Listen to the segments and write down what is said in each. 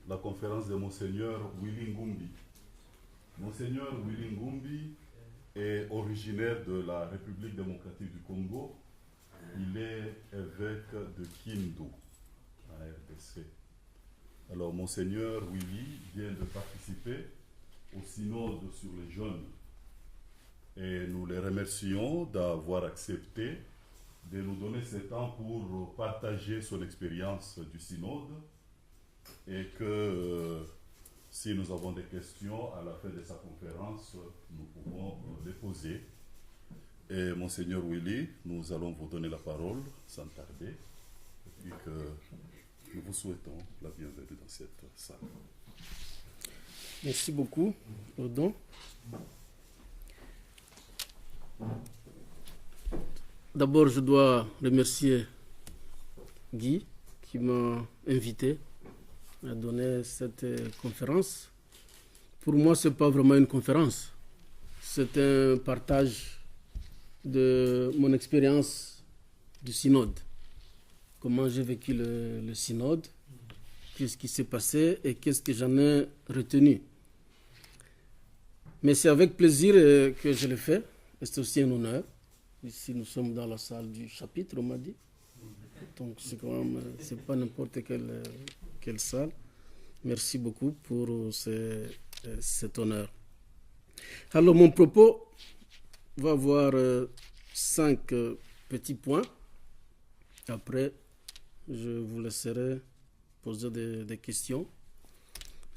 la conférence de Monseigneur Willy Ngumbi. Monseigneur Willy Ngumbi est originaire de la République démocratique du Congo. Il est évêque de Kindu, à RDC. Alors, Monseigneur Willy vient de participer au synode sur les jeunes. Et nous les remercions d'avoir accepté de nous donner ce temps pour partager son expérience du synode et que si nous avons des questions à la fin de sa conférence, nous pouvons les poser. Et Monseigneur Willy, nous allons vous donner la parole sans tarder et puis que nous vous souhaitons la bienvenue dans cette salle. Merci beaucoup, Odon. D'abord, je dois remercier Guy qui m'a invité à donner cette conférence. Pour moi, ce n'est pas vraiment une conférence. C'est un partage de mon expérience du synode. Comment j'ai vécu le synode, qu'est-ce qui s'est passé et qu'est-ce que j'en ai retenu. Mais c'est avec plaisir que je le fais. Et c'est aussi un honneur. Ici, nous sommes dans la salle du chapitre, on m'a dit. Donc, c'est quand même, c'est pas n'importe quelle salle. Merci beaucoup pour cet honneur. Alors, mon propos va avoir 5 petits points. Après, je vous laisserai poser des questions.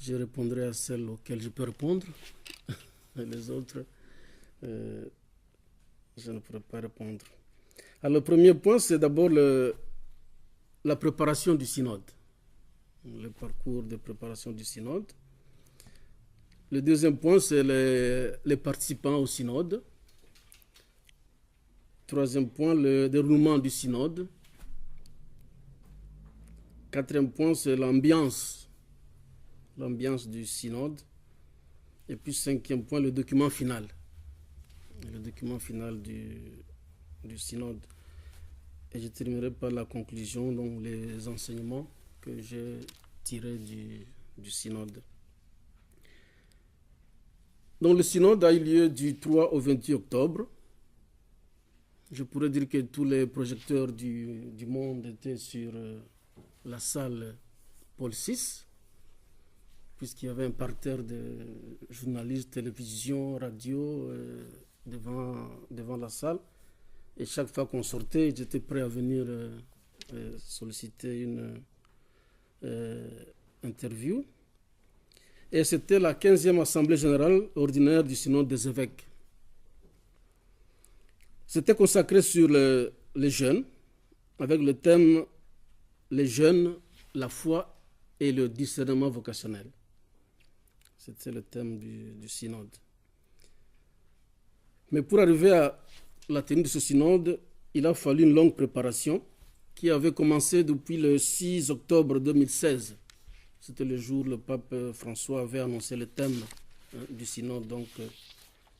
Je répondrai à celles auxquelles je peux répondre. Et les autres, je ne pourrai pas répondre. Alors, le premier point, c'est d'abord la préparation du synode. Le parcours de préparation du synode. Le deuxième point, c'est les participants au synode. Troisième point, le déroulement du synode. Quatrième point, c'est l'ambiance du synode. Et puis cinquième point, le document final. Le document final du synode. Et je terminerai par la conclusion, donc les enseignements que j'ai tirés du synode. Donc le synode a eu lieu du 3 au 28 octobre. Je pourrais dire que tous les projecteurs du monde étaient sur la salle Paul VI, puisqu'il y avait un parterre de journalistes, télévision, radio devant la salle. Et chaque fois qu'on sortait, j'étais prêt à venir solliciter une interview. Et c'était la 15e Assemblée générale ordinaire du synode des évêques. C'était consacré sur les jeunes, avec le thème « Les jeunes, la foi et le discernement vocationnel ». C'était le thème du synode. Mais pour arriver à la tenue de ce synode, il a fallu une longue préparation qui avait commencé depuis le 6 octobre 2016. C'était le jour où le pape François avait annoncé le thème du synode, donc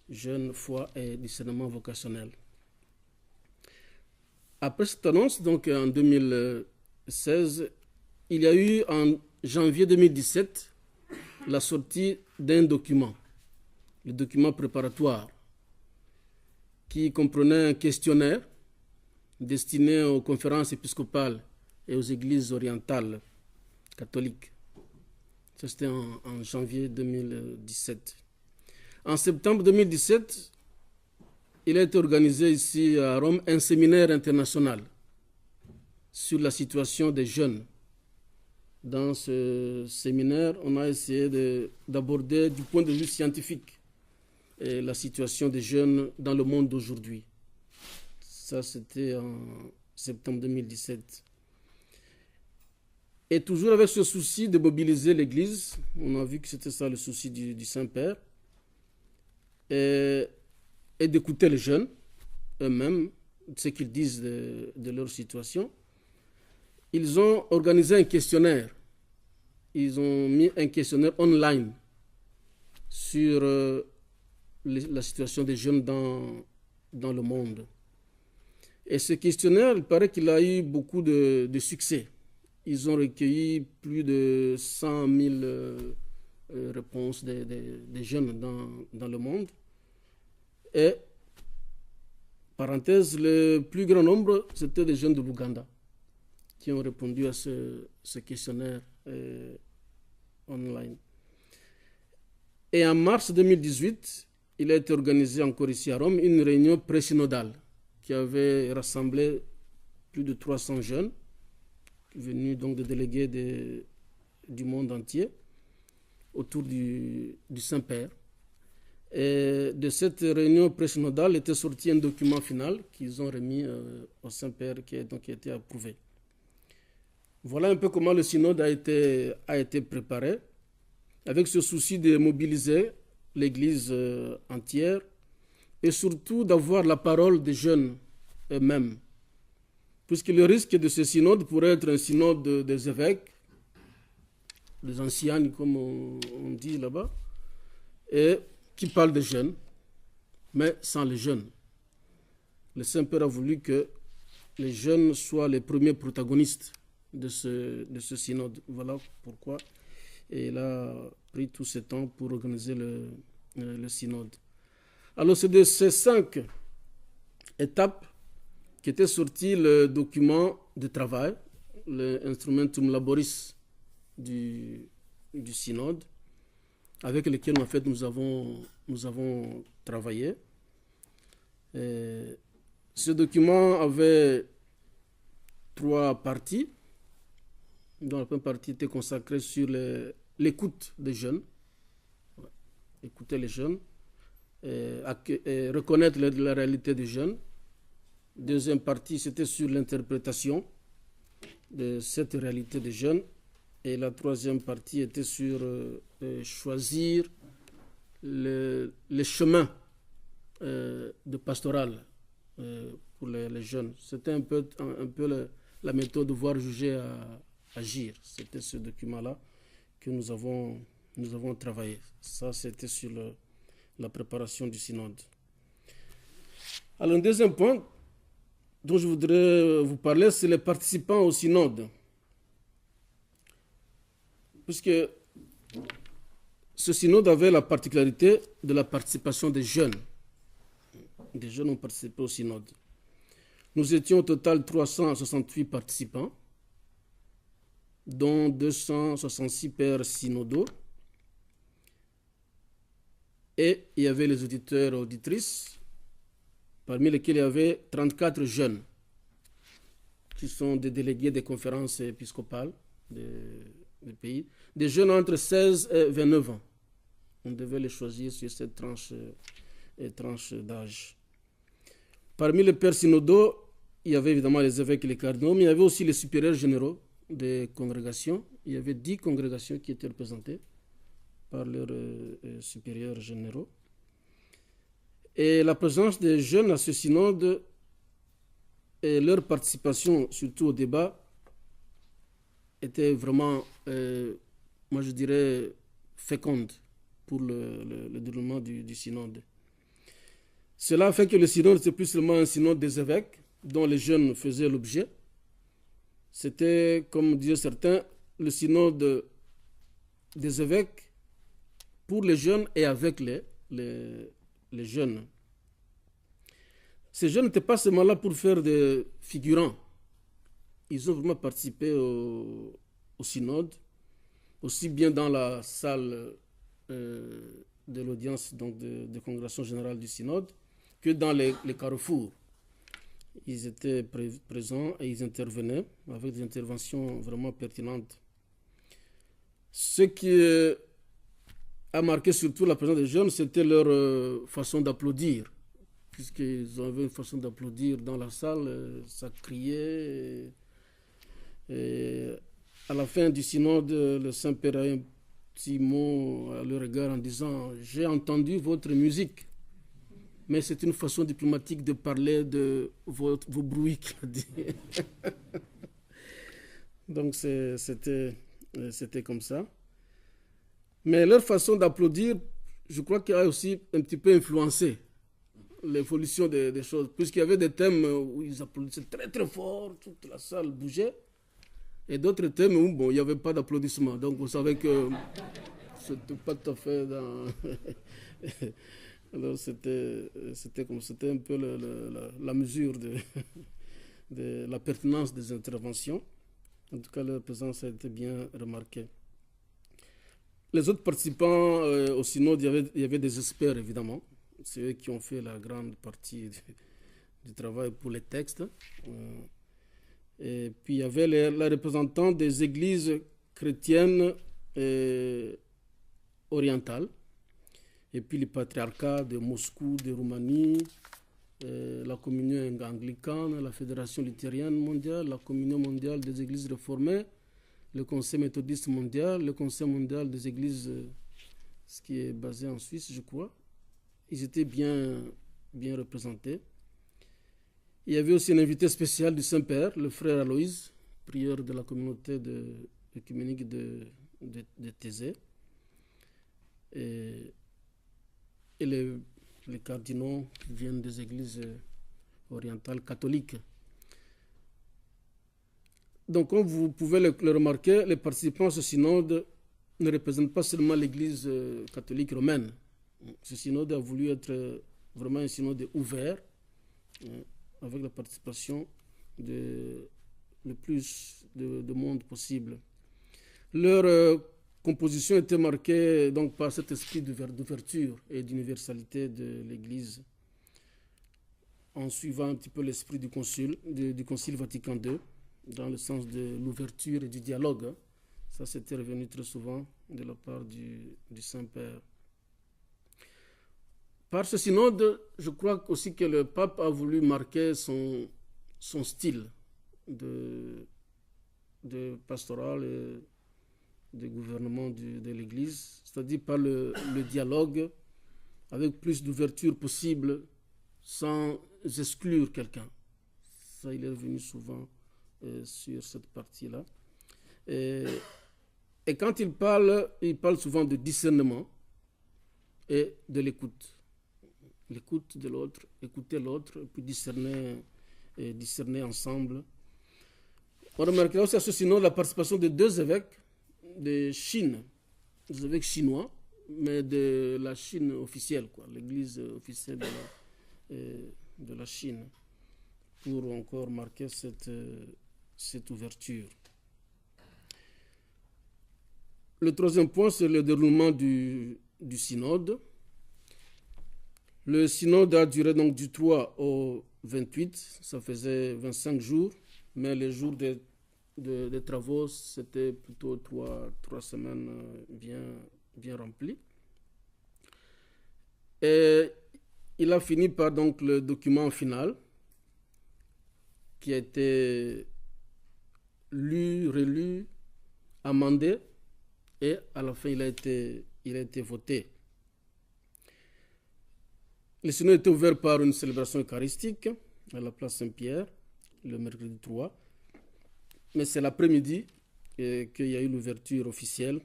jeune, foi et discernement vocationnel. Après cette annonce, donc en 2016, il y a eu en janvier 2017 la sortie d'un document, le document préparatoire, qui comprenait un questionnaire destiné aux conférences épiscopales et aux églises orientales catholiques. Ça, c'était en janvier 2017. En septembre 2017, il a été organisé ici à Rome un séminaire international sur la situation des jeunes. Dans ce séminaire, on a essayé d'aborder du point de vue scientifique la situation des jeunes dans le monde d'aujourd'hui. Ça, c'était en septembre 2017. Et toujours avec ce souci de mobiliser l'Église, on a vu que c'était ça le souci du Saint-Père, et d'écouter les jeunes eux-mêmes, ce qu'ils disent de leur situation. Ils ont organisé un questionnaire. Ils ont mis un questionnaire online sur la situation des jeunes dans le monde. Et ce questionnaire, il paraît qu'il a eu beaucoup de succès. ils ont recueilli plus de 100 000 réponses des jeunes dans le monde. Et, parenthèse, le plus grand nombre, c'était des jeunes de l'Ouganda qui ont répondu à ce questionnaire online. Et en mars 2018, il a été organisé encore ici à Rome une réunion pré-synodale qui avait rassemblé plus de 300 jeunes, venus donc de délégués du monde entier, autour du Saint-Père. Et de cette réunion pré-synodale était sorti un document final qu'ils ont remis au Saint-Père qui a été approuvé. Voilà un peu comment le synode a été préparé, avec ce souci de mobiliser l'Église entière et surtout d'avoir la parole des jeunes eux-mêmes. Puisque le risque de ce synode pourrait être un synode des évêques, des anciens, comme on dit là-bas, et qui parle des jeunes, mais sans les jeunes. Le Saint-Père a voulu que les jeunes soient les premiers protagonistes de ce synode. Voilà pourquoi il a pris tout ce temps pour organiser le synode. Alors, c'est de ces 5 étapes qu'était sorti le document de travail, l'instrumentum laboris du synode, avec lequel en fait nous avons travaillé. Et ce document avait 3 parties, dont la première partie était consacrée sur l'écoute des jeunes, écouter les jeunes, et reconnaître la réalité des jeunes. Deuxième partie, c'était sur l'interprétation de cette réalité des jeunes. Et la troisième partie était sur choisir les chemins de pastoral pour les jeunes. C'était un peu la méthode de voir, juger, agir. C'était ce document-là que nous avons travaillé. Ça, c'était sur la préparation du synode. Alors, un deuxième point dont je voudrais vous parler, c'est les participants au synode. Puisque ce synode avait la particularité de la participation des jeunes. Des jeunes ont participé au synode. Nous étions au total 368 participants, dont 266 pères synodaux. Et il y avait les auditeurs et auditrices, parmi lesquels il y avait 34 jeunes, qui sont des délégués des conférences épiscopales des pays, des jeunes entre 16 et 29 ans. On devait les choisir sur cette tranche d'âge. Parmi les pères synodaux, il y avait évidemment les évêques et les cardinaux, mais il y avait aussi les supérieurs généraux des congrégations. Il y avait 10 congrégations qui étaient représentées par leurs supérieurs généraux. Et la présence des jeunes à ce synode et leur participation, surtout au débat, était vraiment, moi je dirais, féconde pour le déroulement du synode. Cela fait que le synode, c'est plus seulement un synode des évêques dont les jeunes faisaient l'objet. C'était, comme disaient certains, le synode des évêques pour les jeunes et avec les jeunes. Ces jeunes n'étaient pas seulement là pour faire des figurants. Ils ont vraiment participé au synode, aussi bien dans la salle de l'audience, donc de congrégation générale du synode, que dans les carrefours. Ils étaient présents et ils intervenaient avec des interventions vraiment pertinentes. Ce qui a marqué surtout la présence des jeunes, c'était leur façon d'applaudir. Puisqu'ils avaient une façon d'applaudir dans la salle, ça criait. Et à la fin du synode, le Saint-Père a un petit mot à leur égard en disant « J'ai entendu votre musique ». Mais c'est une façon diplomatique de parler de vos bruits qu'il a dit. Donc c'était comme ça. Mais leur façon d'applaudir, je crois qu'elle a aussi un petit peu influencé l'évolution des choses. Puisqu'il y avait des thèmes où ils applaudissaient très très fort, toute la salle bougeait. Et d'autres thèmes où bon, il n'y avait pas d'applaudissements. Donc vous savez que c'était pas tout à fait dans... Alors c'était un peu la mesure de la pertinence des interventions. En tout cas, leur présence a été bien remarquée. Les autres participants au synode, il y avait des experts évidemment. C'est eux qui ont fait la grande partie du travail pour les textes. Et puis il y avait les représentants des églises chrétiennes orientales. Et puis les patriarcats de Moscou, de Roumanie, la communion anglicane, la fédération luthérienne mondiale, la communion mondiale des églises réformées, le conseil méthodiste mondial, le conseil mondial des églises, ce qui est basé en Suisse, je crois. Ils étaient bien représentés. Il y avait aussi un invité spécial du Saint-Père, le frère Aloïse, prieur de la communauté œcuménique de Thésée. Et les cardinaux qui viennent des églises orientales catholiques. Donc, comme vous pouvez le remarquer, les participants à ce synode ne représentent pas seulement l'église catholique romaine. Ce synode a voulu être vraiment un synode ouvert, avec la participation de le plus de monde possible. Leur composition était marquée donc par cet esprit d'ouverture et d'universalité de l'Église, en suivant un petit peu l'esprit du Concile Vatican II, dans le sens de l'ouverture et du dialogue. Ça, c'était revenu très souvent de la part du Saint-Père. Par ce synode, je crois aussi que le pape a voulu marquer son style de pastoral et de gouvernement de l'Église, c'est-à-dire par le dialogue, avec plus d'ouverture possible, sans exclure quelqu'un. Ça, il est revenu souvent sur cette partie-là. Et quand il parle souvent de discernement et de l'écoute. L'écoute de l'autre, écouter l'autre, et puis discerner ensemble. On remarquera aussi à ce synode la participation de 2 évêques de Chine, des évêques chinois, mais de la Chine officielle, l'église officielle de la Chine, pour encore marquer cette ouverture. Le 3e point, c'est le déroulement du synode. Le synode a duré donc du 3 au 28, ça faisait 25 jours, mais les jours de travaux, c'était plutôt 3 semaines bien remplies. Et il a fini par donc le document final qui a été lu, relu, amendé, et à la fin il a été voté. Le synode était ouvert par une célébration eucharistique à la place Saint-Pierre, le mercredi 3. Mais c'est l'après-midi qu'il y a eu l'ouverture officielle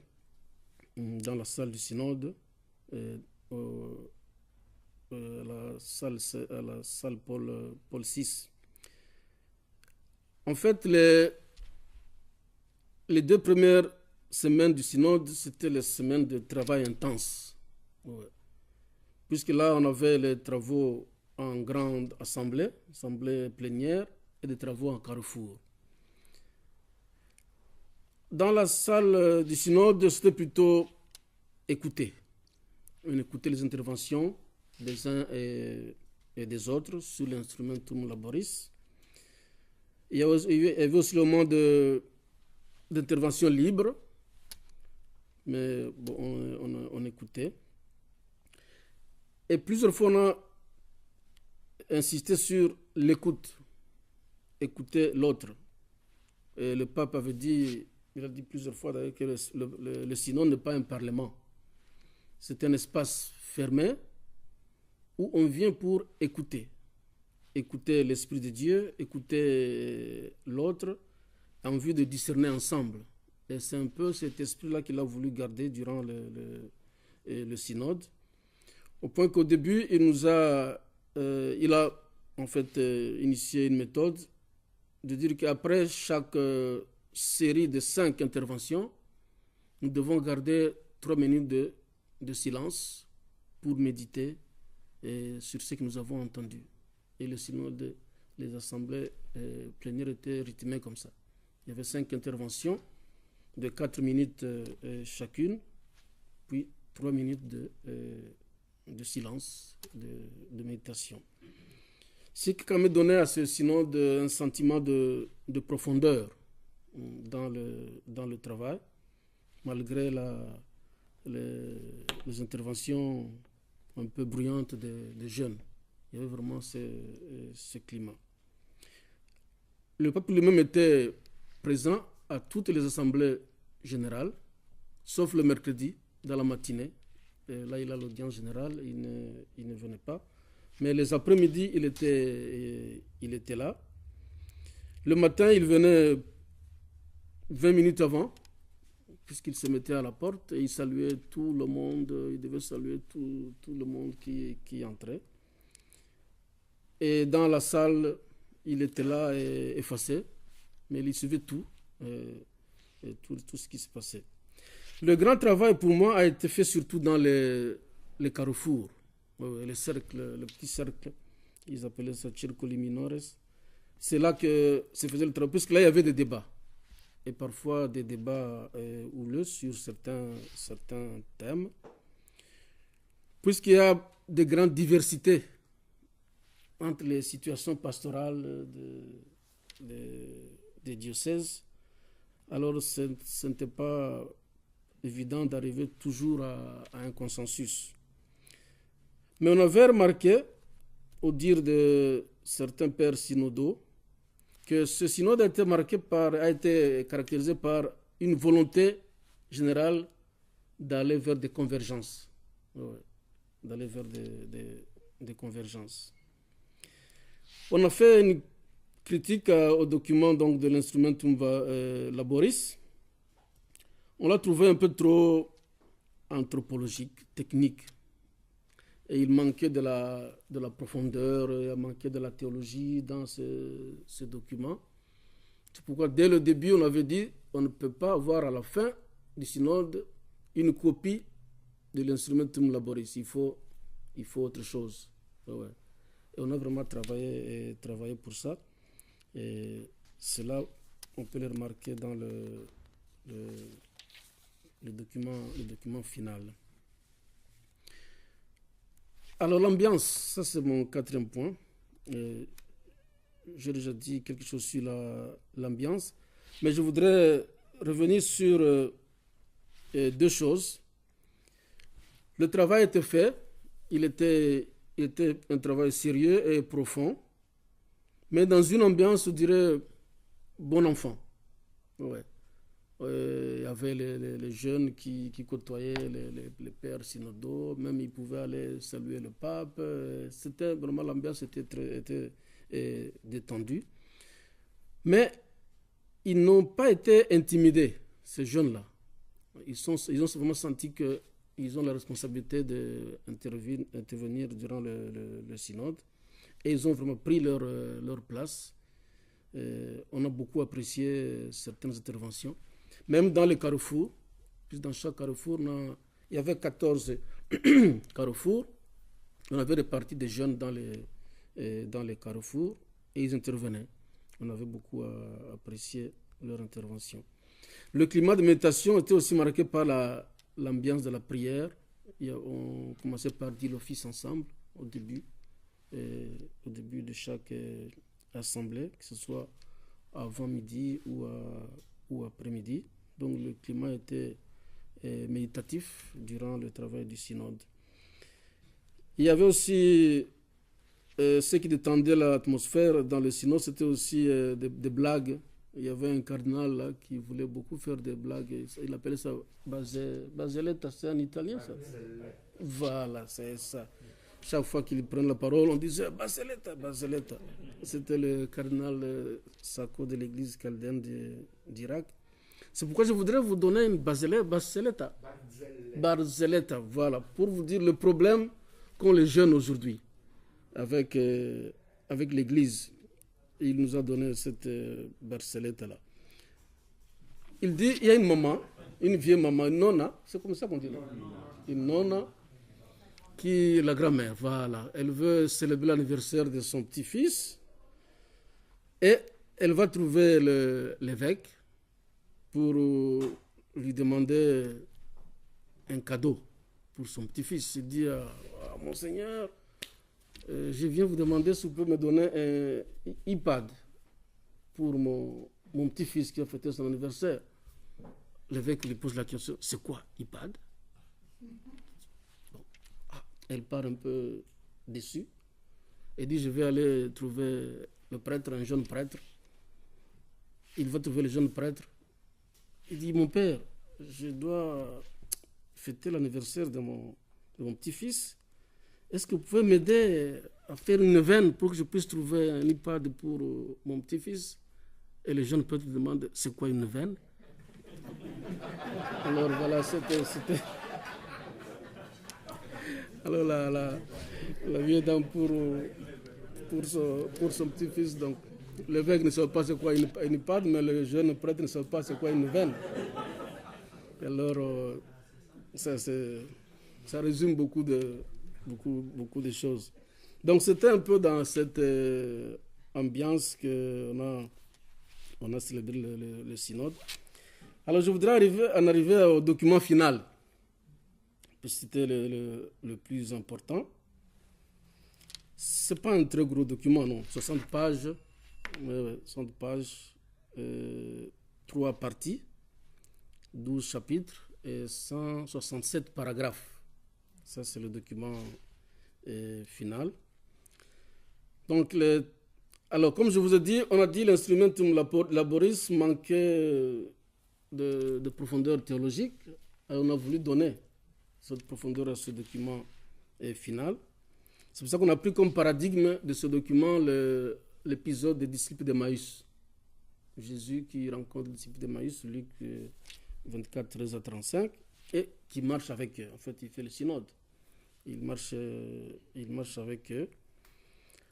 dans la salle du synode, à la salle Paul VI. En fait, les 2 premières semaines du synode, c'était les semaines de travail intense. Ouais. Puisque là, on avait les travaux en grande assemblée plénière, et des travaux en carrefour. Dans la salle du synode, c'était plutôt écouter. On écoutait les interventions des uns et des autres sur l'instrumentum laboris. Il y avait aussi le moment d'intervention libre, mais bon, on écoutait. Et plusieurs fois, on a insisté sur l'écoute, écouter l'autre. Et le pape avait dit, il a dit plusieurs fois d'ailleurs que le synode n'est pas un parlement. C'est un espace fermé où on vient pour écouter. Écouter l'Esprit de Dieu, écouter l'autre, en vue de discerner ensemble. Et c'est un peu cet esprit-là qu'il a voulu garder durant le synode. Au point qu'au début, il a en fait initié une méthode de dire qu'après chaque série de 5 interventions, nous devons garder 3 minutes de silence pour méditer sur ce que nous avons entendu. Et le synode, les assemblées plénières étaient rythmées comme ça. Il y avait 5 interventions de 4 minutes chacune, puis 3 minutes de silence, de méditation. Ce qui quand même donnait à ce synode un sentiment de profondeur dans le travail, malgré les interventions un peu bruyantes des jeunes. Il y avait vraiment ce climat. Le pape lui-même était présent à toutes les assemblées générales, sauf le mercredi, dans la matinée. Et là, il a l'audience générale, il ne venait pas. Mais les après-midi, il était là. Le matin, il venait 20 minutes avant, puisqu'il se mettait à la porte et il saluait tout le monde, il devait saluer tout le monde qui entrait. Et dans la salle, il était là effacé, mais il suivait tout ce qui se passait. Le grand travail pour moi a été fait surtout dans les carrefours, les cercles, le petit cercle, ils appelaient ça circoli minores. C'est là que se faisait le travail, puisque là il y avait des débats, et parfois des débats houleux sur certains thèmes, puisqu'il y a de grandes diversités entre les situations pastorales des diocèses. Alors ce n'était pas évident d'arriver toujours à un consensus. Mais on avait remarqué, au dire de certains pères synodaux, que ce synode a été caractérisé par une volonté générale d'aller vers des convergences. Ouais, d'aller vers des convergences. On a fait une critique au document donc, de l'Instrumentum Laboris. On l'a trouvé un peu trop anthropologique, technique. Et il manquait de la profondeur, il manquait de la théologie dans ce document. C'est pourquoi dès le début, on avait dit on ne peut pas avoir à la fin du synode une copie de l'Instrumentum Laboris. Il faut autre chose. Ouais. Et on a vraiment travaillé pour ça. Et cela, on peut le remarquer dans le document final. Alors l'ambiance, ça c'est mon 4e point. J'ai déjà dit quelque chose sur l'ambiance, mais je voudrais revenir sur 2 choses. Le travail était fait, il était un travail sérieux et profond, mais dans une ambiance, je dirais, bon enfant. Ouais. Il y avait les jeunes qui côtoyaient les pères synodaux, même ils pouvaient aller saluer le pape. C'était vraiment, l'ambiance était détendue. Mais ils n'ont pas été intimidés, ces jeunes-là. Ils ont vraiment senti qu'ils ont la responsabilité d'intervenir durant le synode, et ils ont vraiment pris leur place. On a beaucoup apprécié certaines interventions. Même dans les carrefours, puisque dans chaque carrefour, il y avait 14 carrefours. On avait réparti des jeunes dans les carrefours et ils intervenaient. On avait beaucoup apprécié leur intervention. Le climat de méditation était aussi marqué par l'ambiance de la prière. On commençait par dire l'office ensemble au début de chaque assemblée, que ce soit avant midi ou après-midi. Donc le climat était méditatif durant le travail du synode. Il y avait aussi ce qui détendait l'atmosphère dans le synode, c'était aussi des blagues. Il y avait un cardinal là, qui voulait beaucoup faire des blagues. Il appelait ça barzelletta, c'est en italien ça. Voilà, c'est ça. Chaque fois qu'il prenait la parole, on disait barzelletta. C'était le cardinal Sacco de l'église chaldéenne d'Irak. C'est pourquoi je voudrais vous donner une barzelletta, voilà, pour vous dire le problème qu'ont les jeunes aujourd'hui avec l'église. Il nous a donné cette barzelletta-là. il dit, il y a une maman, une vieille maman, une nonna, c'est comme ça qu'on dit là. Une nonna, qui, la grand-mère, voilà, elle veut célébrer l'anniversaire de son petit-fils et elle va trouver l'évêque pour lui demander un cadeau pour son petit-fils. Il dit Monseigneur, je viens vous demander si vous pouvez me donner un iPad pour mon petit-fils qui a fêté son anniversaire. L'évêque lui pose la question, c'est quoi iPad? Elle part un peu déçue et dit, je vais aller trouver le prêtre, un jeune prêtre. Il va trouver le jeune prêtre. Il dit, mon père, je dois fêter l'anniversaire de mon petit-fils. Est-ce que vous pouvez m'aider à faire une neuvaine pour que je puisse trouver un iPad pour mon petit-fils? Et le jeune prêtre lui demande, c'est quoi une neuvaine? Alors voilà, c'était... Alors la vieille dame pour son petit-fils, donc l'évêque ne sait pas c'est quoi une iPad, mais le jeune prêtre ne sait pas c'est quoi une neuvaine. Alors ça résume beaucoup de choses. Donc c'était un peu dans cette ambiance qu'on a célébré le synode. Alors je voudrais en arriver au document final. C'était le plus important. Ce n'est pas un très gros document, non. 60 pages, 60 pages, 3 parties, 12 chapitres et 167 paragraphes. Ça, c'est le document final. Donc, alors, comme je vous ai dit, on a dit l'instrumentum laboris manquait de profondeur théologique. Alors, on a voulu donner cette profondeur à ce document final. C'est pour ça qu'on a pris comme paradigme de ce document l'épisode des disciples d'Emmaüs. Jésus qui rencontre les disciples d'Emmaüs, Luc 24, 13 à 35, et qui marche avec eux. En fait, il fait le synode. Il marche avec eux.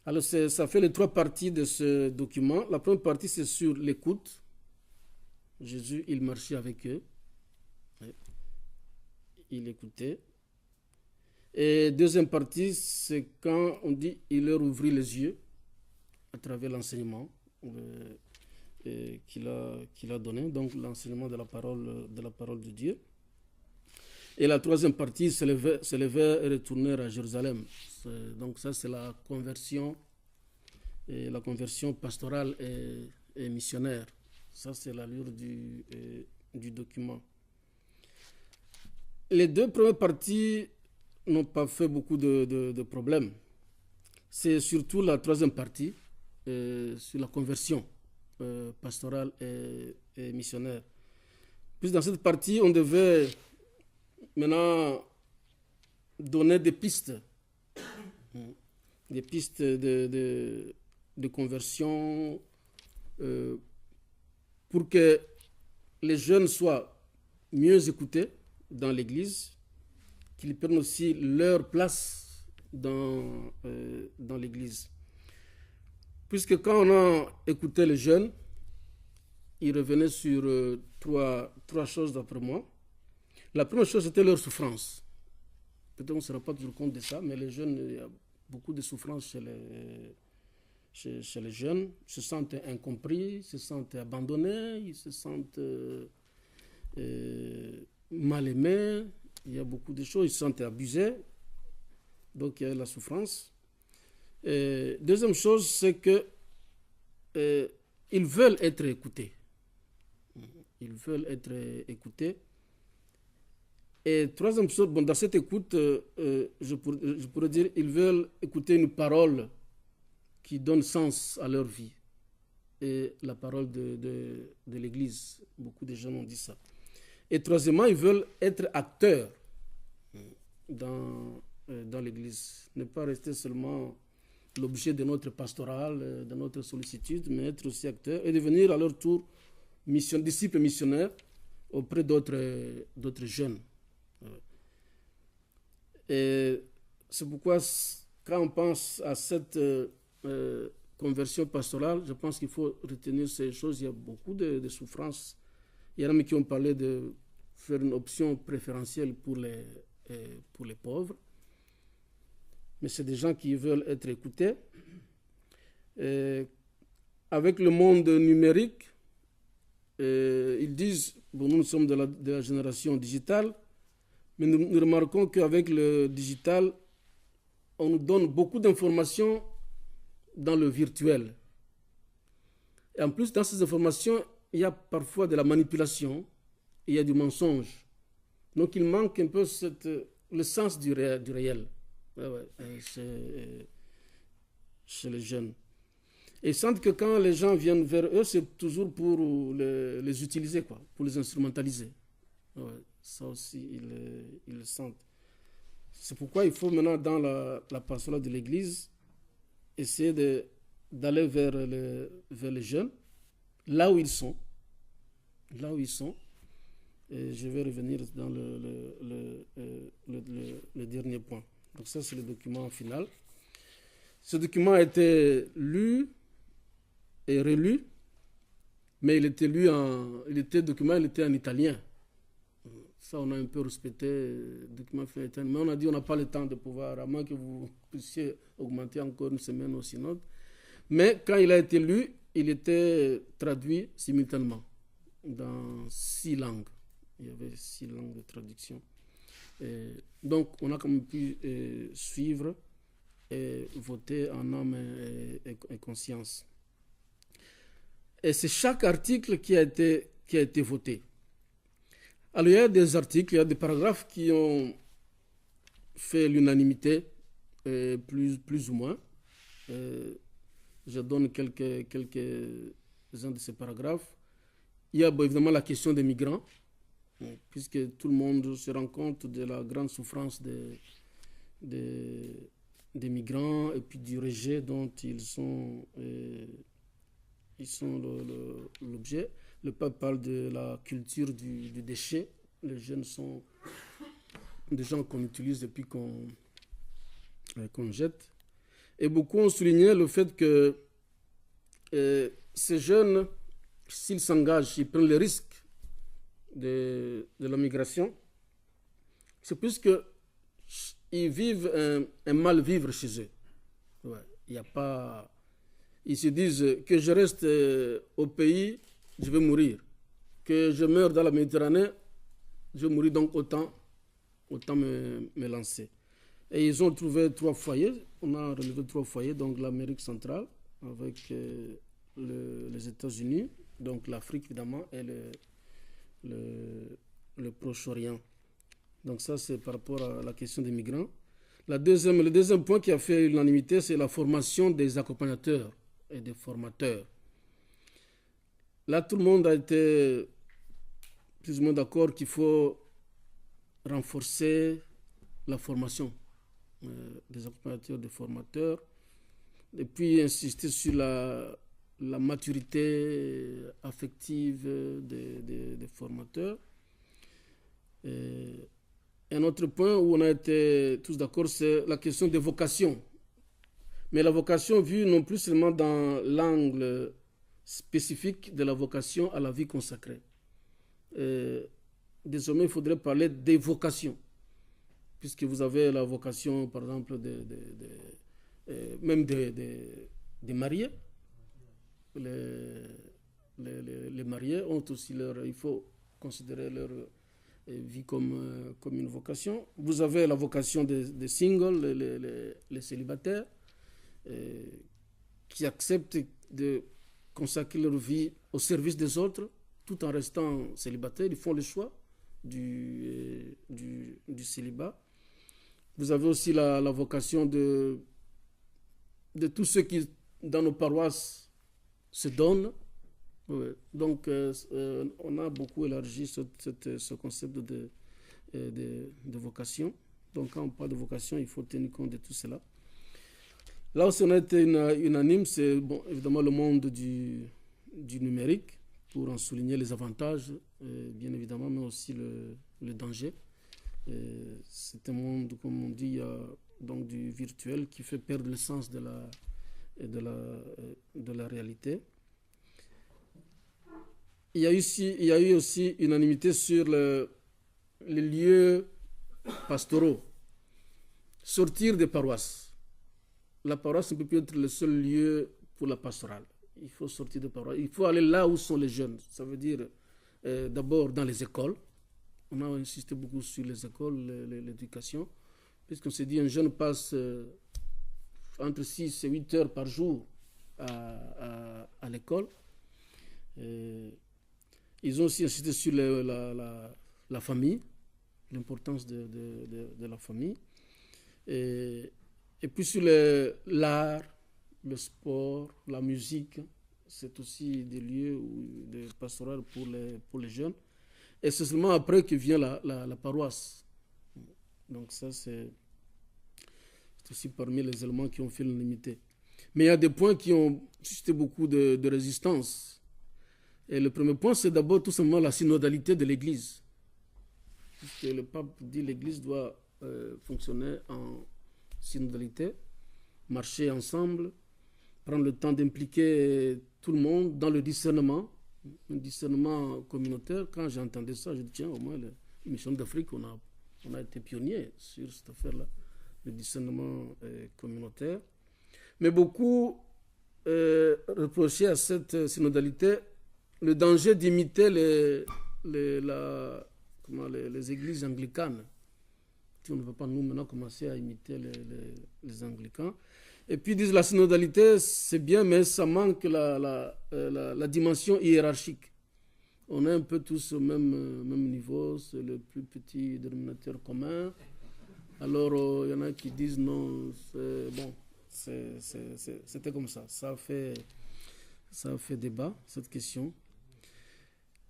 Alors, ça fait les 3 parties de ce document. La première partie, c'est sur l'écoute. Jésus, il marchait avec eux. Il écoutait. Et deuxième partie, c'est quand on dit il leur ouvrit les yeux à travers l'enseignement qu'il a donné, donc l'enseignement de la parole de Dieu. Et la troisième partie, se lever et retourner à Jérusalem. Donc ça, c'est la conversion pastorale et missionnaire. Ça, c'est l'allure du document. Les 2 premières parties n'ont pas fait beaucoup de problèmes. C'est surtout la troisième partie, sur la conversion pastorale et missionnaire. Puis dans cette partie, on devait maintenant donner des pistes de conversion pour que les jeunes soient mieux écoutés dans l'Église, qu'ils prennent aussi leur place dans l'Église. Puisque quand on a écouté les jeunes, ils revenaient sur trois choses d'après moi. La première chose, c'était leur souffrance. Peut-être qu'on ne se rend pas toujours compte de ça, mais les jeunes, il y a beaucoup de souffrance chez les jeunes. Ils se sentent incompris, ils se sentent abandonnés, ils se sentent mal aimés. Il y a beaucoup de choses, ils se sentent abusés. Donc il y a la souffrance. Deuxième chose, c'est que ils veulent être écoutés. Ils veulent être écoutés. Et troisième chose, dans cette écoute, je pourrais dire, ils veulent écouter une parole qui donne sens à leur vie. Et la parole de l'Église. Beaucoup de gens ont dit ça. Et troisièmement, ils veulent être acteurs dans l'Église. Ne pas rester seulement l'objet de notre pastoral, de notre sollicitude, mais être aussi acteurs et devenir à leur tour disciples missionnaires auprès d'autres jeunes. Et c'est pourquoi, quand on pense à cette conversion pastorale, je pense qu'il faut retenir ces choses. Il y a beaucoup de souffrances Il y en a même qui ont parlé de faire une option préférentielle pour les pauvres. Mais c'est des gens qui veulent être écoutés. Avec le monde numérique, ils disent, bon, nous sommes de la génération digitale, mais nous remarquons qu'avec le digital, on nous donne beaucoup d'informations dans le virtuel. Et en plus, dans ces informations, il y a parfois de la manipulation, il y a du mensonge. Donc il manque un peu le sens du réel chez les jeunes. Et ils sentent que quand les gens viennent vers eux, c'est toujours pour les utiliser, quoi, pour les instrumentaliser. Ouais, ça aussi, ils le sentent. C'est pourquoi il faut maintenant, dans la pastorale de l'Église, essayer d'aller vers les jeunes, là où ils sont. Là où ils sont. Et je vais revenir dans le dernier point. Donc ça, c'est le document final. Ce document a été lu et relu, mais il était en italien. Ça, on a un peu respecté le document final italien. Mais on a dit on n'a pas le temps de pouvoir, à moins que vous puissiez augmenter encore une semaine au synode. Mais quand il a été lu, il était traduit simultanément dans 6 langues. Il y avait 6 langues de traduction. Donc, on a quand même pu suivre et voter en âme et conscience. Et c'est chaque article qui a été voté. Alors, il y a des articles, il y a des paragraphes qui ont fait l'unanimité, plus ou moins. Je donne quelques-uns de ces paragraphes. Il y a évidemment la question des migrants, puisque tout le monde se rend compte de la grande souffrance des migrants et puis du rejet dont ils sont l'objet. Le pape parle de la culture du déchet. Les jeunes sont des gens qu'on utilise et puis qu'on jette. Et beaucoup ont souligné le fait que ces jeunes, s'ils s'engagent, ils prennent le risque de la migration, c'est plus qu'ils vivent un mal-vivre chez eux. Ouais, il y a pas... Ils se disent que je reste au pays, je vais mourir. Que je meurs dans la Méditerranée, je vais mourir, donc autant me lancer. Et ils ont trouvé 3 foyers. On a relevé 3 foyers, donc l'Amérique centrale, avec les États-Unis, donc l'Afrique évidemment, et le Proche-Orient. Donc ça, c'est par rapport à la question des migrants. Le deuxième point qui a fait l'unanimité, c'est la formation des accompagnateurs et des formateurs. Là, tout le monde a été plus ou moins d'accord qu'il faut renforcer la formation des accompagnateurs, des formateurs, et puis insister sur la maturité affective des formateurs. Et un autre point où on a été tous d'accord, c'est la question des vocations. Mais la vocation vue non plus seulement dans l'angle spécifique de la vocation à la vie consacrée. Désormais, il faudrait parler des vocations, puisque vous avez la vocation, par exemple, même des mariés. Les mariés ont aussi il faut considérer leur vie comme une vocation. Vous avez la vocation des singles, les célibataires, qui acceptent de consacrer leur vie au service des autres tout en restant célibataires. Ils font le choix du célibat. Vous avez aussi la vocation de tous ceux qui, dans nos paroisses, se donnent. Ouais. Donc, on a beaucoup élargi ce concept de vocation. Donc, quand on parle de vocation, il faut tenir compte de tout cela. Là où on a été unanime, c'est évidemment le monde du numérique, pour en souligner les avantages, bien évidemment, mais aussi le danger. C'est un monde, comme on dit, donc du virtuel qui fait perdre le sens de la réalité. il y a eu aussi unanimité sur les lieux pastoraux. Sortir des paroisses. La paroisse ne peut plus être le seul lieu pour la pastorale. Il faut sortir des paroisses. Il faut aller là où sont les jeunes. Ça veut dire d'abord dans les écoles. On a insisté beaucoup sur les écoles, l'éducation. Puisqu'on s'est dit un jeune passe entre 6 et 8 heures par jour à l'école. Ils ont aussi insisté sur la famille, l'importance de la famille. Et puis sur l'art, le sport, la musique, c'est aussi des lieux de pastoral pour les jeunes. Et c'est seulement après que vient la paroisse. Donc ça, c'est aussi parmi les éléments qui ont fait l'unanimité. Mais il y a des points qui ont suscité beaucoup de résistance. Et le premier point, c'est d'abord tout simplement la synodalité de l'Église. Puisque le pape dit que l'Église doit fonctionner en synodalité, marcher ensemble, prendre le temps d'impliquer tout le monde dans le discernement, un discernement communautaire. Quand j'entendais ça, je dis tiens, au moins, les missions d'Afrique, on a été pionniers sur cette affaire-là, le discernement communautaire. Mais beaucoup reprochaient à cette synodalité le danger d'imiter les églises anglicanes. On ne veut pas nous maintenant commencer à imiter les anglicans. Et puis ils disent la synodalité, c'est bien, mais ça manque la dimension hiérarchique. On est un peu tous au même niveau, c'est le plus petit dénominateur commun. Alors il y en a qui disent non, c'était comme ça. Ça a fait débat, cette question.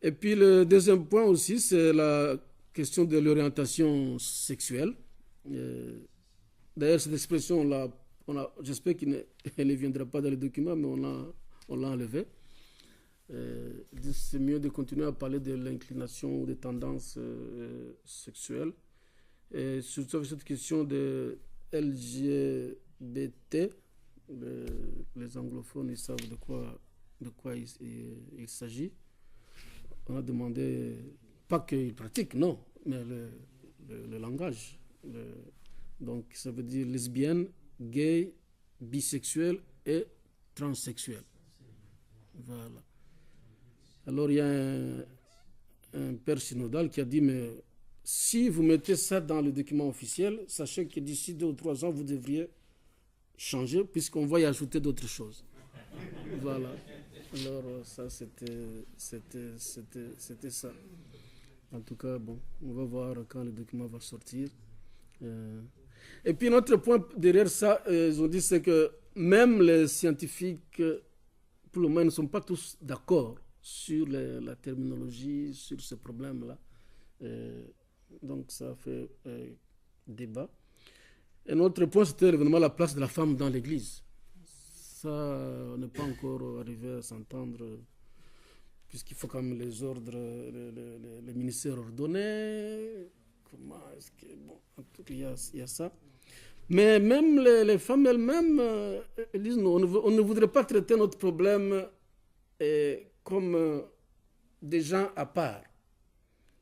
Et puis le deuxième point aussi, c'est la question de l'orientation sexuelle. D'ailleurs, cette expression-là, j'espère qu'elle ne viendra pas dans les documents, mais on l'a enlevée. C'est mieux de continuer à parler de l'inclination ou des tendances sexuelles. Et surtout avec cette question de LGBT, les anglophones, ils savent de quoi il s'agit. On a demandé, pas qu'ils pratiquent, non, mais le langage. Donc ça veut dire lesbienne, gay, bisexuel et transsexuel. Voilà. Alors il y a un père synodal qui a dit, mais si vous mettez ça dans le document officiel, sachez que d'ici 2 ou 3 ans, vous devriez changer puisqu'on va y ajouter d'autres choses. Voilà. Alors ça, c'était ça. En tout cas, bon, on va voir quand le document va sortir. Et puis, notre point derrière ça, ils ont dit, c'est que même les scientifiques, pour le moment, ne sont pas tous d'accord sur la terminologie, sur ce problème-là. Donc, ça a fait débat. Et notre point, c'était évidemment la place de la femme dans l'Église. Ça, on n'est pas encore arrivé à s'entendre, puisqu'il faut quand même les ordres, les ministères ordonnés. Comment est-ce que... Bon, en tout cas, il y a ça. Mais même les femmes elles-mêmes, elles disent non, on ne voudrait pas traiter notre problème comme des gens à part.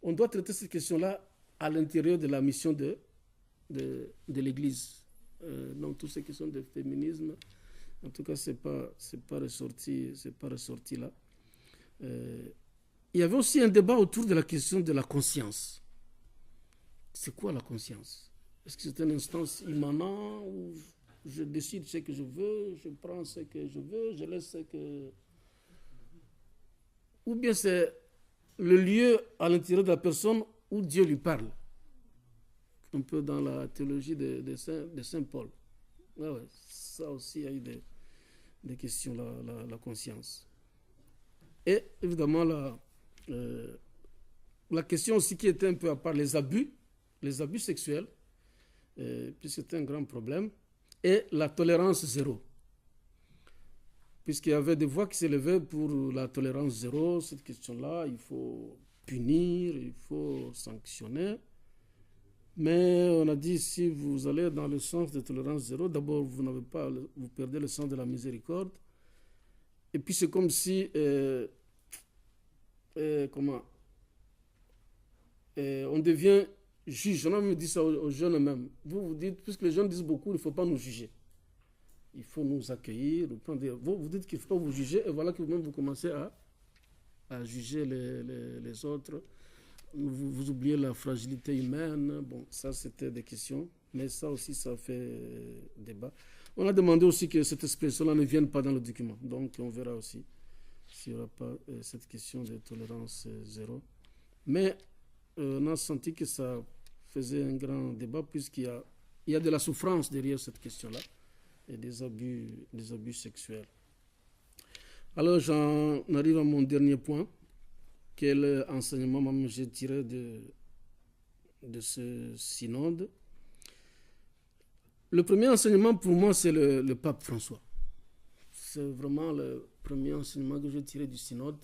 On doit traiter cette question-là à l'intérieur de la mission de l'Église. Donc, toutes ces questions de féminisme, en tout cas, c'est pas ressorti là. Il y avait aussi un débat autour de la question de la conscience. C'est quoi la conscience? Est-ce que c'est une instance immanente où je décide ce que je veux, je prends ce que je veux, je laisse ce que... Ou bien c'est le lieu à l'intérieur de la personne où Dieu lui parle. Un peu dans la théologie de Saint Paul. Ouais, ça aussi, il y a eu des questions, la conscience. Et évidemment, la question aussi qui était un peu à part, les abus sexuels, puisque c'était un grand problème, et la tolérance zéro. Puisqu'il y avait des voix qui s'élevaient pour la tolérance zéro, cette question-là, il faut punir, il faut sanctionner. Mais on a dit, si vous allez dans le sens de tolérance zéro, d'abord, vous perdez le sens de la miséricorde. Et puis, c'est comme si comment, on devient juge. On a même dit ça aux jeunes même. Vous dites, puisque les jeunes disent beaucoup, il ne faut pas nous juger. Il faut nous accueillir. Vous dites qu'il ne faut pas vous juger, et voilà que vous-même vous commencez à juger les autres. Vous oubliez la fragilité humaine. Bon, ça c'était des questions, mais ça aussi ça fait débat. On a demandé aussi que cette expression-là ne vienne pas dans le document. Donc on verra aussi s'il n'y aura pas cette question de tolérance zéro. Mais on a senti que ça faisait un grand débat puisqu'il y a de la souffrance derrière cette question-là et des abus sexuels. Alors j'en arrive à mon dernier point. Quel enseignement même j'ai tiré de ce synode? Le premier enseignement pour moi, c'est le pape François. C'est vraiment le premier enseignement que j'ai tiré du synode.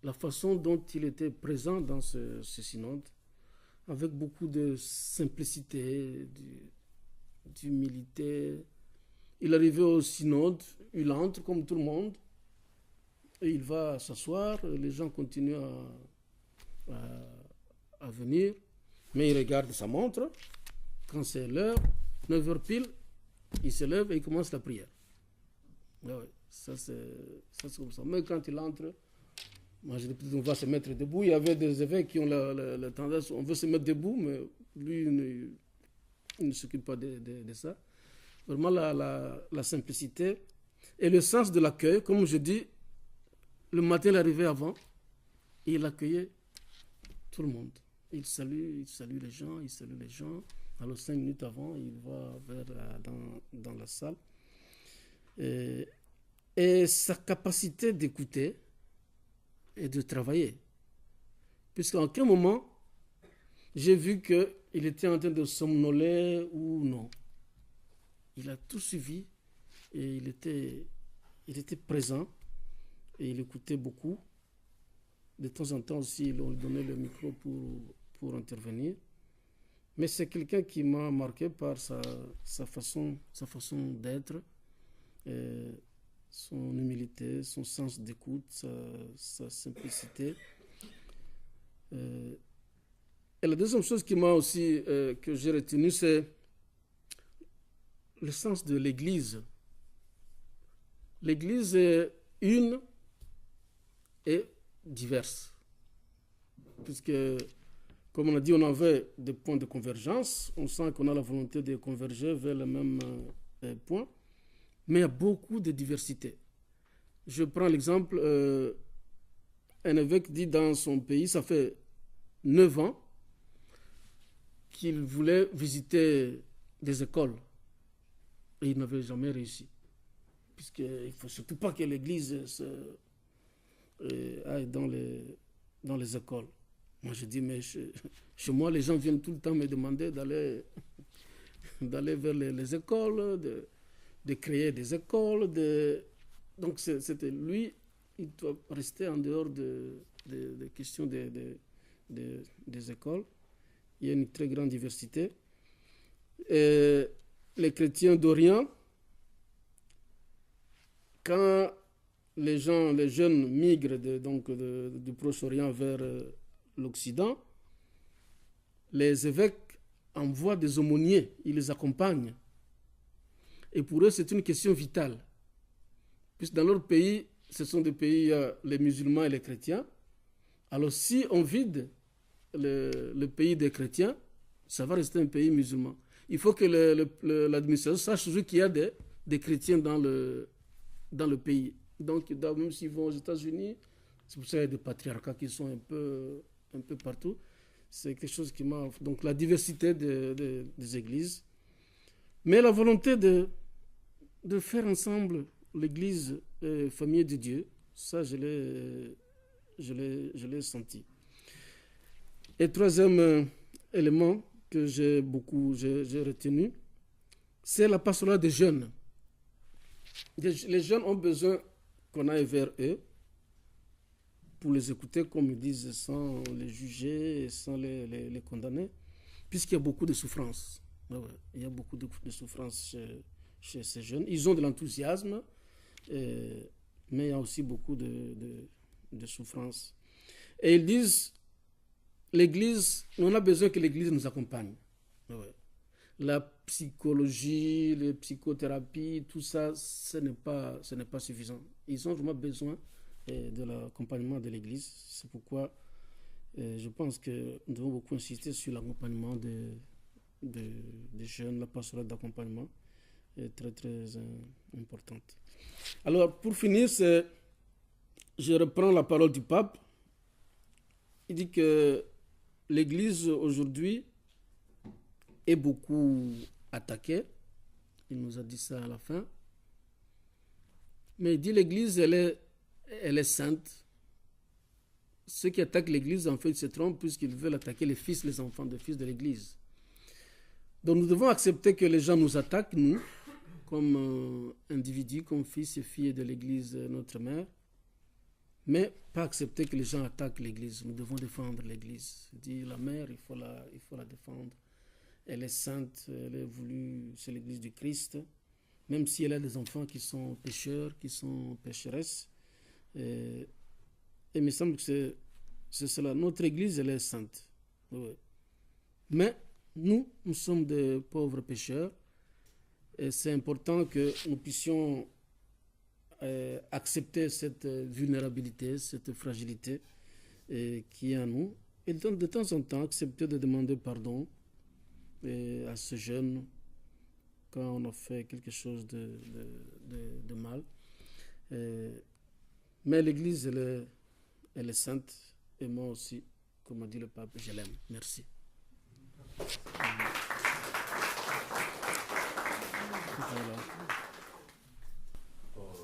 La façon dont il était présent dans ce synode, avec beaucoup de simplicité, d'humilité. Il arrivait au synode, il entre comme tout le monde, et il va s'asseoir, les gens continuent à venir, mais il regarde sa montre. Quand c'est l'heure, 9h pile, il se lève et il commence la prière. Ouais, ça c'est comme ça. Mais quand il entre, moi je dis peut-être on va se mettre debout. Il y avait des évêques qui ont la tendance, on veut se mettre debout, mais lui il ne s'occupe pas de ça. Vraiment la simplicité et le sens de l'accueil, comme je dis, le matin il arrivait avant et il accueillait tout le monde. Il salue les gens. Alors 5 minutes avant, il va dans la salle. Et sa capacité d'écouter et de travailler. Puisqu'à aucun moment, j'ai vu qu'il était en train de somnoler ou non. Il a tout suivi et il était présent et il écoutait beaucoup. De temps en temps aussi, on lui donnait le micro pour intervenir. Mais c'est quelqu'un qui m'a marqué par sa façon d'être, son humilité, son sens d'écoute, sa simplicité. Et la deuxième chose qui m'a aussi, que j'ai retenue, c'est le sens de l'Église. L'Église est une et diverse. Puisque, comme on a dit, on avait des points de convergence. On sent qu'on a la volonté de converger vers le même point. Mais il y a beaucoup de diversité. Je prends l'exemple, un évêque dit dans son pays, ça fait 9 ans, qu'il voulait visiter des écoles. Et il n'avait jamais réussi. Puisqu'il ne faut surtout pas que l'Église aille dans les écoles. Moi, je dis, mais chez moi, les gens viennent tout le temps me demander d'aller vers les écoles, de créer des écoles. Donc, c'était lui, il doit rester en dehors des questions des écoles. Il y a une très grande diversité. Et les chrétiens d'Orient, quand les jeunes migrent du Proche-Orient vers l'Occident, les évêques envoient des aumôniers, ils les accompagnent. Et pour eux, c'est une question vitale. Puisque dans leur pays, ce sont des pays, les musulmans et les chrétiens. Alors si on vide le pays des chrétiens, ça va rester un pays musulman. Il faut que l'administration sache toujours qu'il y a des chrétiens dans le pays. Donc, même s'ils vont aux États-Unis, c'est pour ça qu'il y a des patriarcats qui sont un peu partout. C'est quelque chose qui m'a... Donc, la diversité des églises. Mais la volonté de faire ensemble l'église famille de Dieu, ça, je l'ai senti. Et troisième élément que j'ai retenu, c'est la pastorale des jeunes. Les jeunes ont besoin qu'on aille vers eux pour les écouter, comme ils disent, sans les juger, sans les condamner, puisqu'il y a beaucoup de souffrance. Il y a beaucoup de souffrance chez ces jeunes. Ils ont de l'enthousiasme, mais il y a aussi beaucoup de souffrance. Et ils disent, l'Église, on a besoin que l'Église nous accompagne. Ouais. La psychologie, les psychothérapies, tout ça, ce n'est pas suffisant. Ils ont vraiment besoin de l'accompagnement de l'Église. C'est pourquoi je pense que nous devons beaucoup insister sur l'accompagnement des jeunes. La pastorale d'accompagnement est très, très importante. Alors, pour finir, je reprends la parole du pape. Il dit que l'Église aujourd'hui est beaucoup attaquée. Il nous a dit ça à la fin. Mais il dit l'Église, elle est sainte. Ceux qui attaquent l'Église, en fait, se trompent puisqu'ils veulent attaquer les fils, les enfants des fils de l'Église. Donc nous devons accepter que les gens nous attaquent, nous, comme individus, comme fils et filles de l'Église, notre mère, mais pas accepter que les gens attaquent l'Église. Nous devons défendre l'Église. Dit la mère, il faut la défendre. Elle est sainte, elle est voulue, c'est l'Église du Christ, même si elle a des enfants qui sont pécheurs, qui sont pécheresses. Et il me semble que c'est cela. Notre Église, elle est sainte. Ouais. Mais nous sommes des pauvres pécheurs. Et c'est important que nous puissions accepter cette vulnérabilité, cette fragilité qui est en nous. Et de temps en temps, accepter de demander pardon à ce jeune quand on a fait quelque chose de mal. Mais l'Église, elle est sainte. Et moi aussi, comme a dit le pape, je l'aime. Merci. Voilà.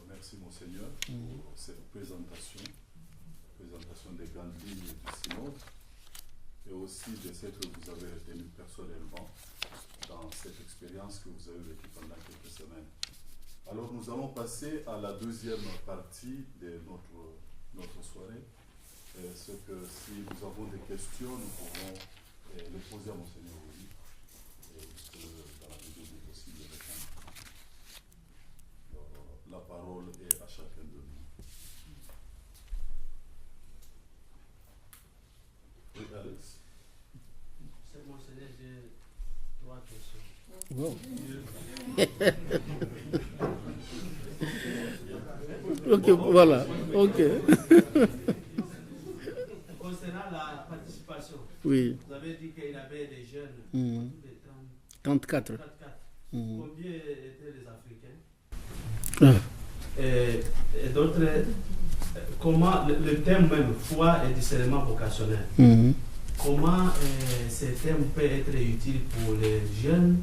Merci Monseigneur pour cette présentation des grandes lignes du synode et aussi de ce que vous avez retenu personnellement dans cette expérience que vous avez vécue pendant quelques semaines. Alors nous allons passer à la deuxième partie de notre soirée. Ce que si nous avons des questions, nous pourrons les poser à Monseigneur Oli, dans la mesure du possible de répondre. La parole est à chacun de nous. Oui, Alex. C'est Monseigneur, j'ai 3 questions. Wow. Ok, voilà. Ok. Concernant la participation, Oui. vous avez dit qu'il y avait des jeunes, de 34. 34. Combien étaient les Africains? Ah. Et d'autres, comment le thème même, foi et discernement vocationnel, comment ce thème peut être utile pour les jeunes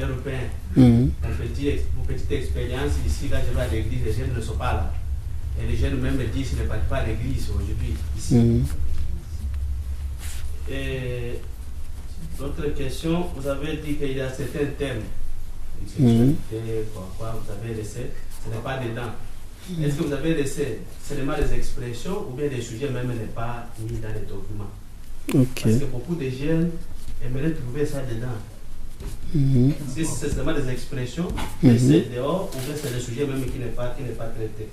européens? Une petite expérience ici, là je vais à l'église, les jeunes ne sont pas là. Et les jeunes même disent qu'ils ne partent pas à l'église aujourd'hui, ici. Et l'autre question, vous avez dit qu'il y a certains thèmes, quoi, vous avez laissé, ce n'est pas dedans. Est-ce que vous avez laissé seulement des expressions ou bien des sujets même n'est pas mis dans les documents? Parce que beaucoup de jeunes aimeraient trouver ça dedans. Si c'est seulement des expressions, laissez dehors, ou bien c'est des sujets même qui n'est pas traité.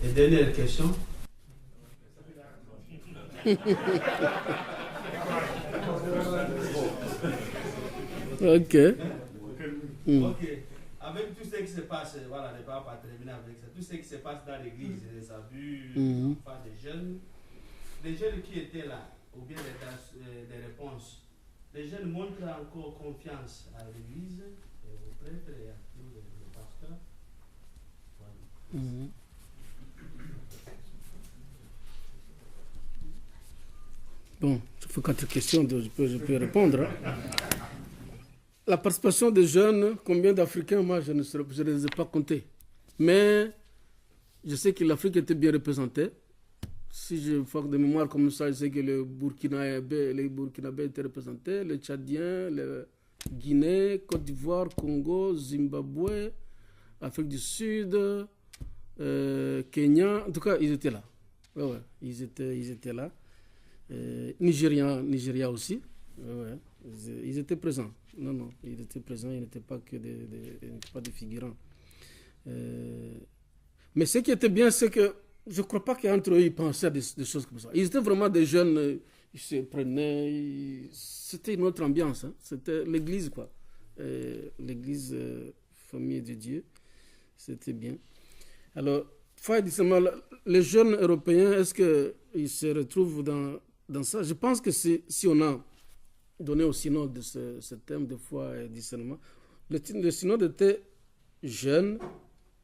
Et dernière question. Ok. Avec tout ce qui se passe, voilà, ne pas terminer avec ça, tout ce qui se passe dans l'église, les abus, enfin, des jeunes qui étaient là, ou bien des réponses, les jeunes montrent encore confiance à l'église, et aux prêtres et à tous les pasteurs. Voilà. Bon, il faut 4 questions, je peux répondre. La participation des jeunes, combien d'Africains, moi je ne les ai pas comptés. Mais je sais que l'Afrique était bien représentée. Si je fais de mémoire comme ça, je sais que les Burkinabés étaient représentés, les Tchadiens, les Guinée, Côte d'Ivoire, Congo, Zimbabwe, Afrique du Sud, Kenya. En tout cas, ils étaient là. Ouais, ils étaient là. Nigeria aussi. Ouais, ils étaient présents. Non, ils étaient présents, ils n'étaient pas que des figurants. Mais ce qui était bien, c'est que je ne crois pas qu'entre eux, ils pensaient à des choses comme ça. Ils étaient vraiment des jeunes, ils se prenaient, c'était une autre ambiance. Hein. C'était l'église, quoi. L'église famille de Dieu, c'était bien. Alors, les jeunes européens, est-ce qu'ils se retrouvent dans ça? Je pense que si on a donné au synode de ce thème de foi et discernement, le synode était jeune,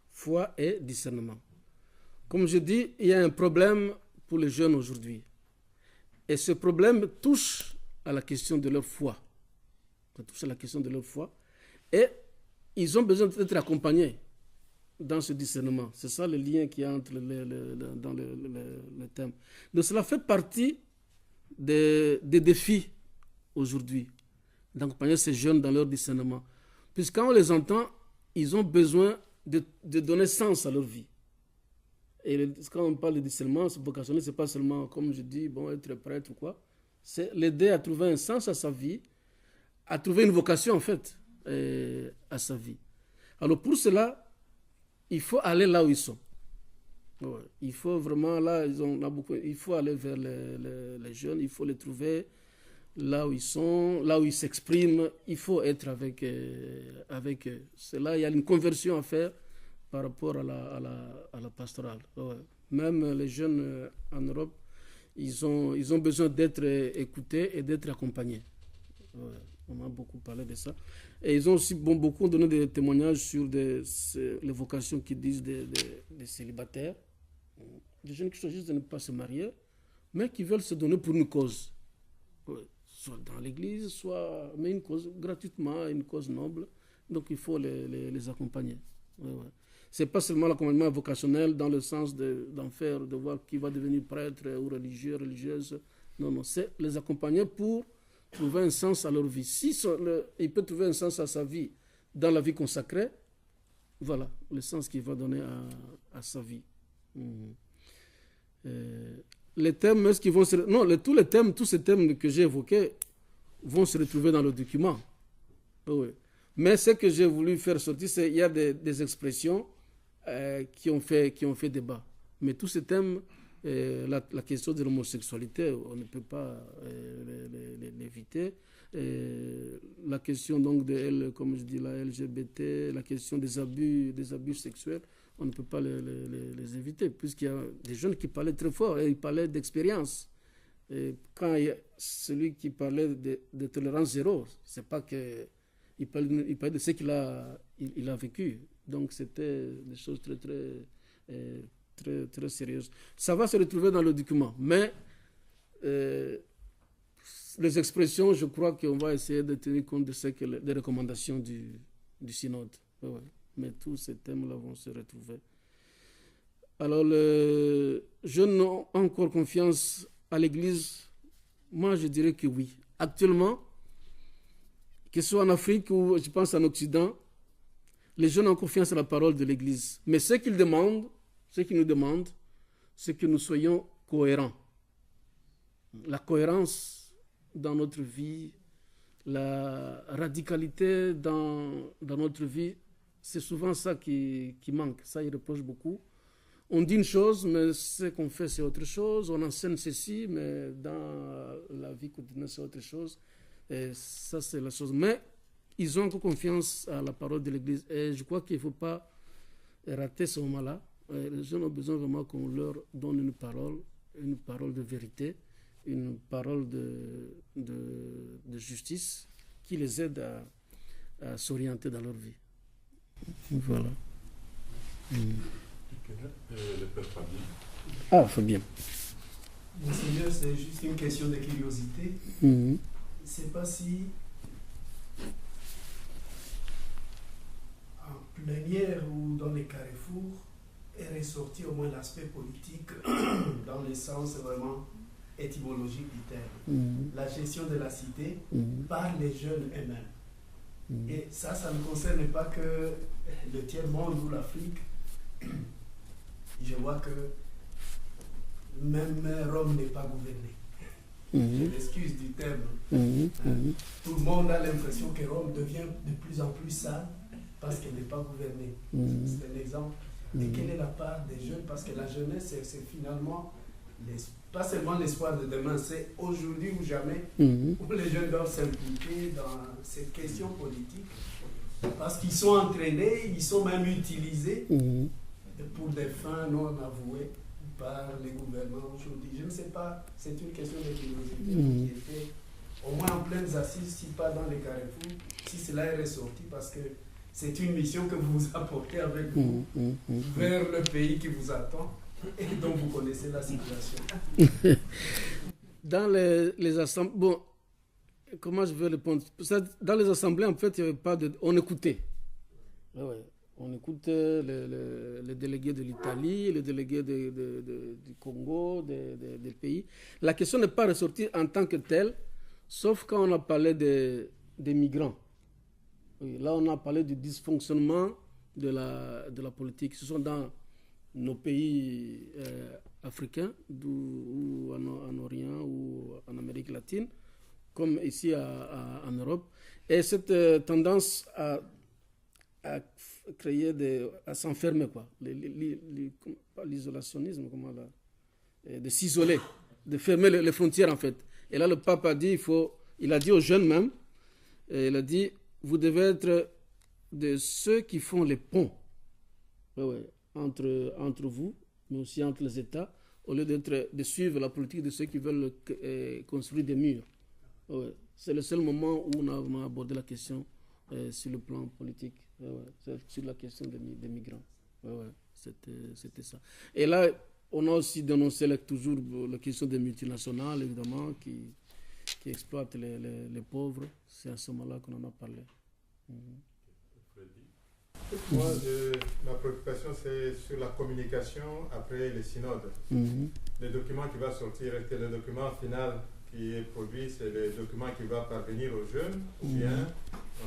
foi et discernement. Comme je dis, il y a un problème pour les jeunes aujourd'hui. Et ce problème touche à la question de leur foi. Ça touche à la question de leur foi. Et ils ont besoin d'être accompagnés dans ce discernement. C'est ça le lien qu'il y a entre dans le thème. Donc cela fait partie des défis aujourd'hui, d'accompagner ces jeunes dans leur discernement. Puisque quand on les entend, ils ont besoin de donner sens à leur vie. Et quand on parle de discernement, vocationnel, ce n'est pas seulement, comme je dis, être prêtre ou quoi. C'est l'aider à trouver un sens à sa vie, à trouver une vocation en fait à sa vie. Alors pour cela, il faut aller là où ils sont. Ouais. Il faut vraiment, il faut aller vers les jeunes, il faut les trouver là où ils sont, là où ils s'expriment. Il faut être avec eux. C'est là, il y a une conversion à faire par rapport à la pastorale. Ouais. Même les jeunes en Europe, ils ont besoin d'être écoutés et d'être accompagnés. Ouais. On a beaucoup parlé de ça. Et ils ont aussi beaucoup donné des témoignages sur les vocations qui disent des célibataires, des jeunes qui choisissent de ne pas se marier, mais qui veulent se donner pour une cause. Ouais. Soit dans l'église, mais une cause gratuitement, une cause noble. Donc il faut les accompagner. Ouais, ouais. Ce n'est pas seulement l'accompagnement vocationnel dans le sens de voir qui va devenir prêtre ou religieux, religieuse. Non, c'est les accompagner pour trouver un sens à leur vie. Si il peut trouver un sens à sa vie dans la vie consacrée, voilà le sens qu'il va donner à sa vie. Les thèmes, est-ce qu'ils vont se... Non, tous ces thèmes que j'ai évoqués vont se retrouver dans le document. Oui. Mais ce que j'ai voulu faire sortir, c'est qu'il y a des expressions qui ont fait débat. Mais tous ces thèmes, la question de l'homosexualité, on ne peut pas l'éviter. La question donc comme je dis, la LGBT, la question des abus sexuels, on ne peut pas les éviter, puisqu'il y a des jeunes qui parlaient très fort, et ils parlaient d'expérience. Et quand il y a celui qui parlait de tolérance zéro, c'est pas que il parlait de ce qu'il a vécu. Donc c'était des choses très, très, très, très sérieuses. Ça va se retrouver dans le document, mais les expressions, je crois qu'on va essayer de tenir compte des recommandations du synode. Ouais. Mais tous ces thèmes-là vont se retrouver. Alors, les jeunes ont encore confiance à l'Église? Moi, je dirais que oui. Actuellement, que ce soit en Afrique ou je pense en Occident, les jeunes ont confiance à la parole de l'Église. Mais ce qu'ils nous demandent, c'est que nous soyons cohérents. La cohérence dans notre vie, la radicalité dans notre vie, c'est souvent ça qui manque. Ça, il reproche beaucoup. On dit une chose, mais ce qu'on fait, c'est autre chose. On enseigne ceci, mais dans la vie quotidienne, c'est autre chose. Et ça, c'est la chose. Mais ils ont encore confiance à la parole de l'Église. Et je crois qu'il ne faut pas rater ce moment-là. Les gens ont besoin vraiment qu'on leur donne une parole de vérité, une parole de justice qui les aide à s'orienter dans leur vie. Voilà. Le père Fabien. Ah, Fabien. Monseigneur, c'est juste une question de curiosité. Je ne sais pas si en plénière ou dans les carrefours est ressorti au moins l'aspect politique dans le sens vraiment étymologique du terme. La gestion de la cité par les jeunes eux-mêmes. Et ça ne concerne pas que le tiers-monde ou l'Afrique. Je vois que même Rome n'est pas gouvernée. Je m'excuse du terme. Tout le monde a l'impression que Rome devient de plus en plus sale parce qu'elle n'est pas gouvernée. C'est un exemple. Et quelle est la part des jeunes? Parce que la jeunesse, c'est finalement, pas seulement l'espoir de demain, c'est aujourd'hui ou jamais où les jeunes doivent s'impliquer dans cette question politique. Parce qu'ils sont entraînés, ils sont même utilisés pour des fins non avouées par les gouvernements aujourd'hui. Je ne sais pas, c'est une question de curiosité qui était au moins en pleines assises, si pas dans les carrefours, si cela est ressorti, parce que c'est une mission que vous apportez avec vous vers le pays qui vous attend et dont vous connaissez la situation. Dans les assemblées, bon, comment je vais répondre? Dans les assemblées, en fait, il n'y avait pas de... On écoutait. Ouais. On écoutait les délégués de l'Italie, les délégués du Congo, des pays. La question n'est pas ressortie en tant que telle, sauf quand on a parlé des migrants. Oui, là, on a parlé du dysfonctionnement de la politique. Ce sont dans nos pays africains, ou en Orient, ou en Amérique latine, comme ici en Europe. Et cette tendance à créer à s'enfermer, quoi. L'isolationnisme, comment là, de s'isoler, de fermer les frontières, en fait. Et là, le pape a dit, il a dit aux jeunes même, il a dit, vous devez être de ceux qui font les ponts entre vous, mais aussi entre les États, au lieu de suivre la politique de ceux qui veulent construire des murs. C'est le seul moment où on a abordé la question sur le plan politique, sur la question des migrants. C'était ça. Et là, on a aussi dénoncé toujours la question des multinationales, évidemment, qui exploitent les pauvres. C'est à ce moment-là qu'on en a parlé. Moi, ma préoccupation, c'est sur la communication après les synodes. Le document qui va sortir, est-ce que le document final qui est produit, c'est le document qui va parvenir aux jeunes, ou bien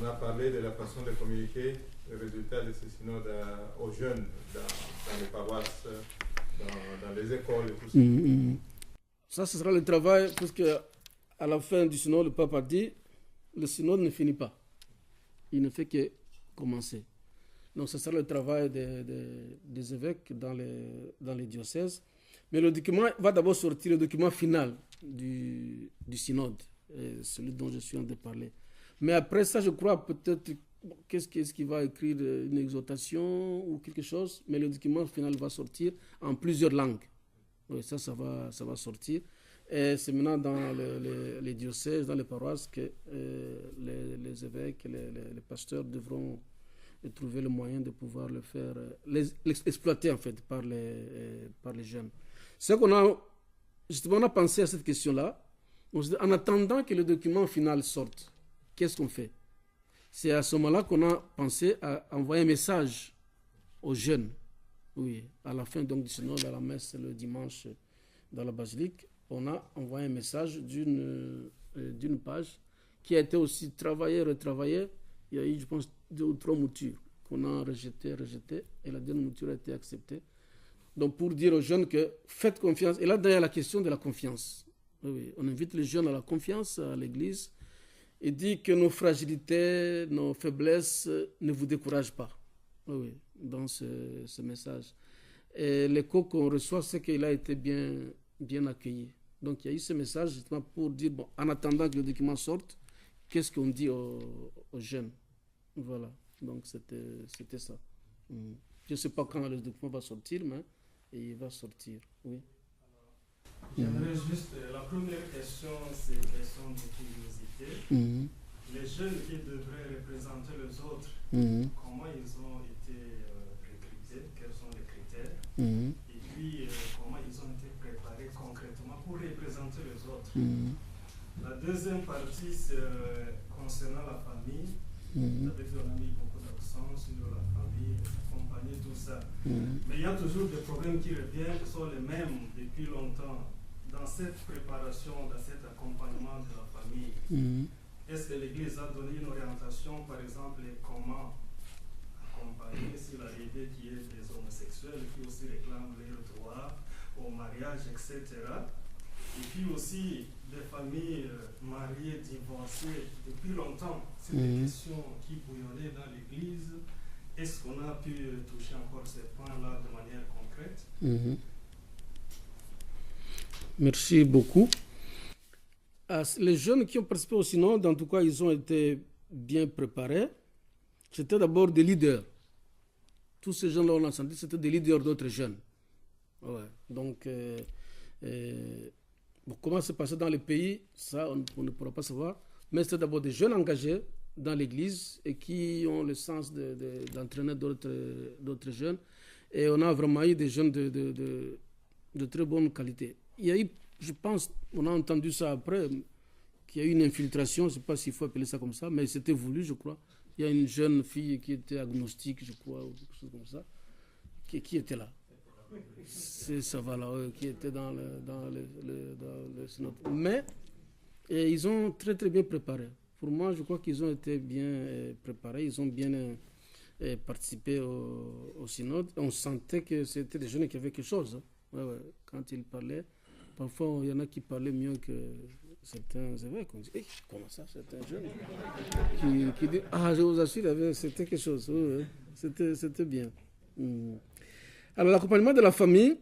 on a parlé de la façon de communiquer le résultat de ces synodes aux jeunes dans les paroisses, dans les écoles et tout ça. Ça, ce sera le travail, parce qu'à la fin du synode, le pape a dit, le synode ne finit pas. Il ne fait que commencer. Donc, ce sera le travail des évêques dans les diocèses. Mais le document va d'abord sortir, le document final du synode, celui dont je suis en train de parler. Mais après ça, je crois peut-être, qu'est-ce qu'il va écrire, une exhortation ou quelque chose, mais le document final va sortir en plusieurs langues. Oui, ça va sortir. Et c'est maintenant dans les diocèses, dans les paroisses, que les évêques, les pasteurs devront trouver le moyen de pouvoir le faire, l'exploiter en fait par les jeunes. C'est qu'on a pensé à cette question-là. En attendant que le document final sorte, qu'est-ce qu'on fait? C'est à ce moment-là qu'on a pensé à envoyer un message aux jeunes. Oui, à la fin donc du synode, à la messe le dimanche dans la basilique, on a envoyé un message d'une page qui a été aussi travaillée, retravaillée. Il y a eu, je pense, 2 ou 3 moutures qu'on a rejetées, et la dernière mouture a été acceptée. Donc, pour dire aux jeunes que faites confiance. Et là, derrière la question de la confiance. Oui, on invite les jeunes à la confiance à l'Église et dit que nos fragilités, nos faiblesses ne vous découragent pas. Oui, dans ce message. Et l'écho qu'on reçoit, c'est qu'il a été bien accueilli. Donc, il y a eu ce message justement pour dire, bon, en attendant que le document sorte, qu'est-ce qu'on dit aux jeunes? Voilà. Donc, c'était ça. Je ne sais pas quand le document va sortir, mais il va sortir. Oui. J'aimerais juste, la première question, c'est une question de curiosité. Les jeunes qui devraient représenter les autres, comment ils ont été recrutés, quels sont les critères, et puis comment ils ont été préparés concrètement pour représenter les autres. La deuxième partie, c'est concernant la famille. Avec on a mis beaucoup d'accent sur la famille, accompagner tout ça. Mais il y a toujours des problèmes qui reviennent, qui sont les mêmes depuis longtemps. Dans cette préparation, dans cet accompagnement de la famille, est-ce que l'Église a donné une orientation, par exemple, comment accompagner sur l'arrivée qui est des homosexuels qui aussi réclament leurs droits au mariage, etc. Et puis aussi des familles mariées, divorcées depuis longtemps. C'est des questions qui bouillonnaient dans l'Église. est-ce qu'on a pu toucher encore ces points-là de manière concrète? Merci beaucoup. Les jeunes qui ont participé au synode, en tout cas, ils ont été bien préparés. C'était d'abord des leaders. Tous ces jeunes-là, on l'a senti, c'était des leaders d'autres jeunes. Ouais. Donc, comment c'est passé dans les pays, ça, on ne pourra pas savoir. Mais c'était d'abord des jeunes engagés dans l'Église et qui ont le sens d'entraîner d'autres jeunes. Et on a vraiment eu des jeunes de très bonne qualité. Il y a eu, je pense, on a entendu ça après, qu'il y a eu une infiltration, je ne sais pas s'il faut appeler ça comme ça, mais c'était voulu, je crois. Il y a une jeune fille qui était agnostique, je crois, ou quelque chose comme ça, qui était là. C'est ça, voilà, qui était dans le synode. Mais ils ont très très bien préparé. Pour moi, je crois qu'ils ont été bien préparés, ils ont bien participé au synode. On sentait que c'était des jeunes qui avaient quelque chose. Hein. Ouais. Quand ils parlaient, parfois il y en a qui parlaient mieux que certains évêques. On dit, comment ça, certains jeunes qui disent, je vous assure, c'était quelque chose. Ouais. C'était bien. Alors, l'accompagnement de la famille,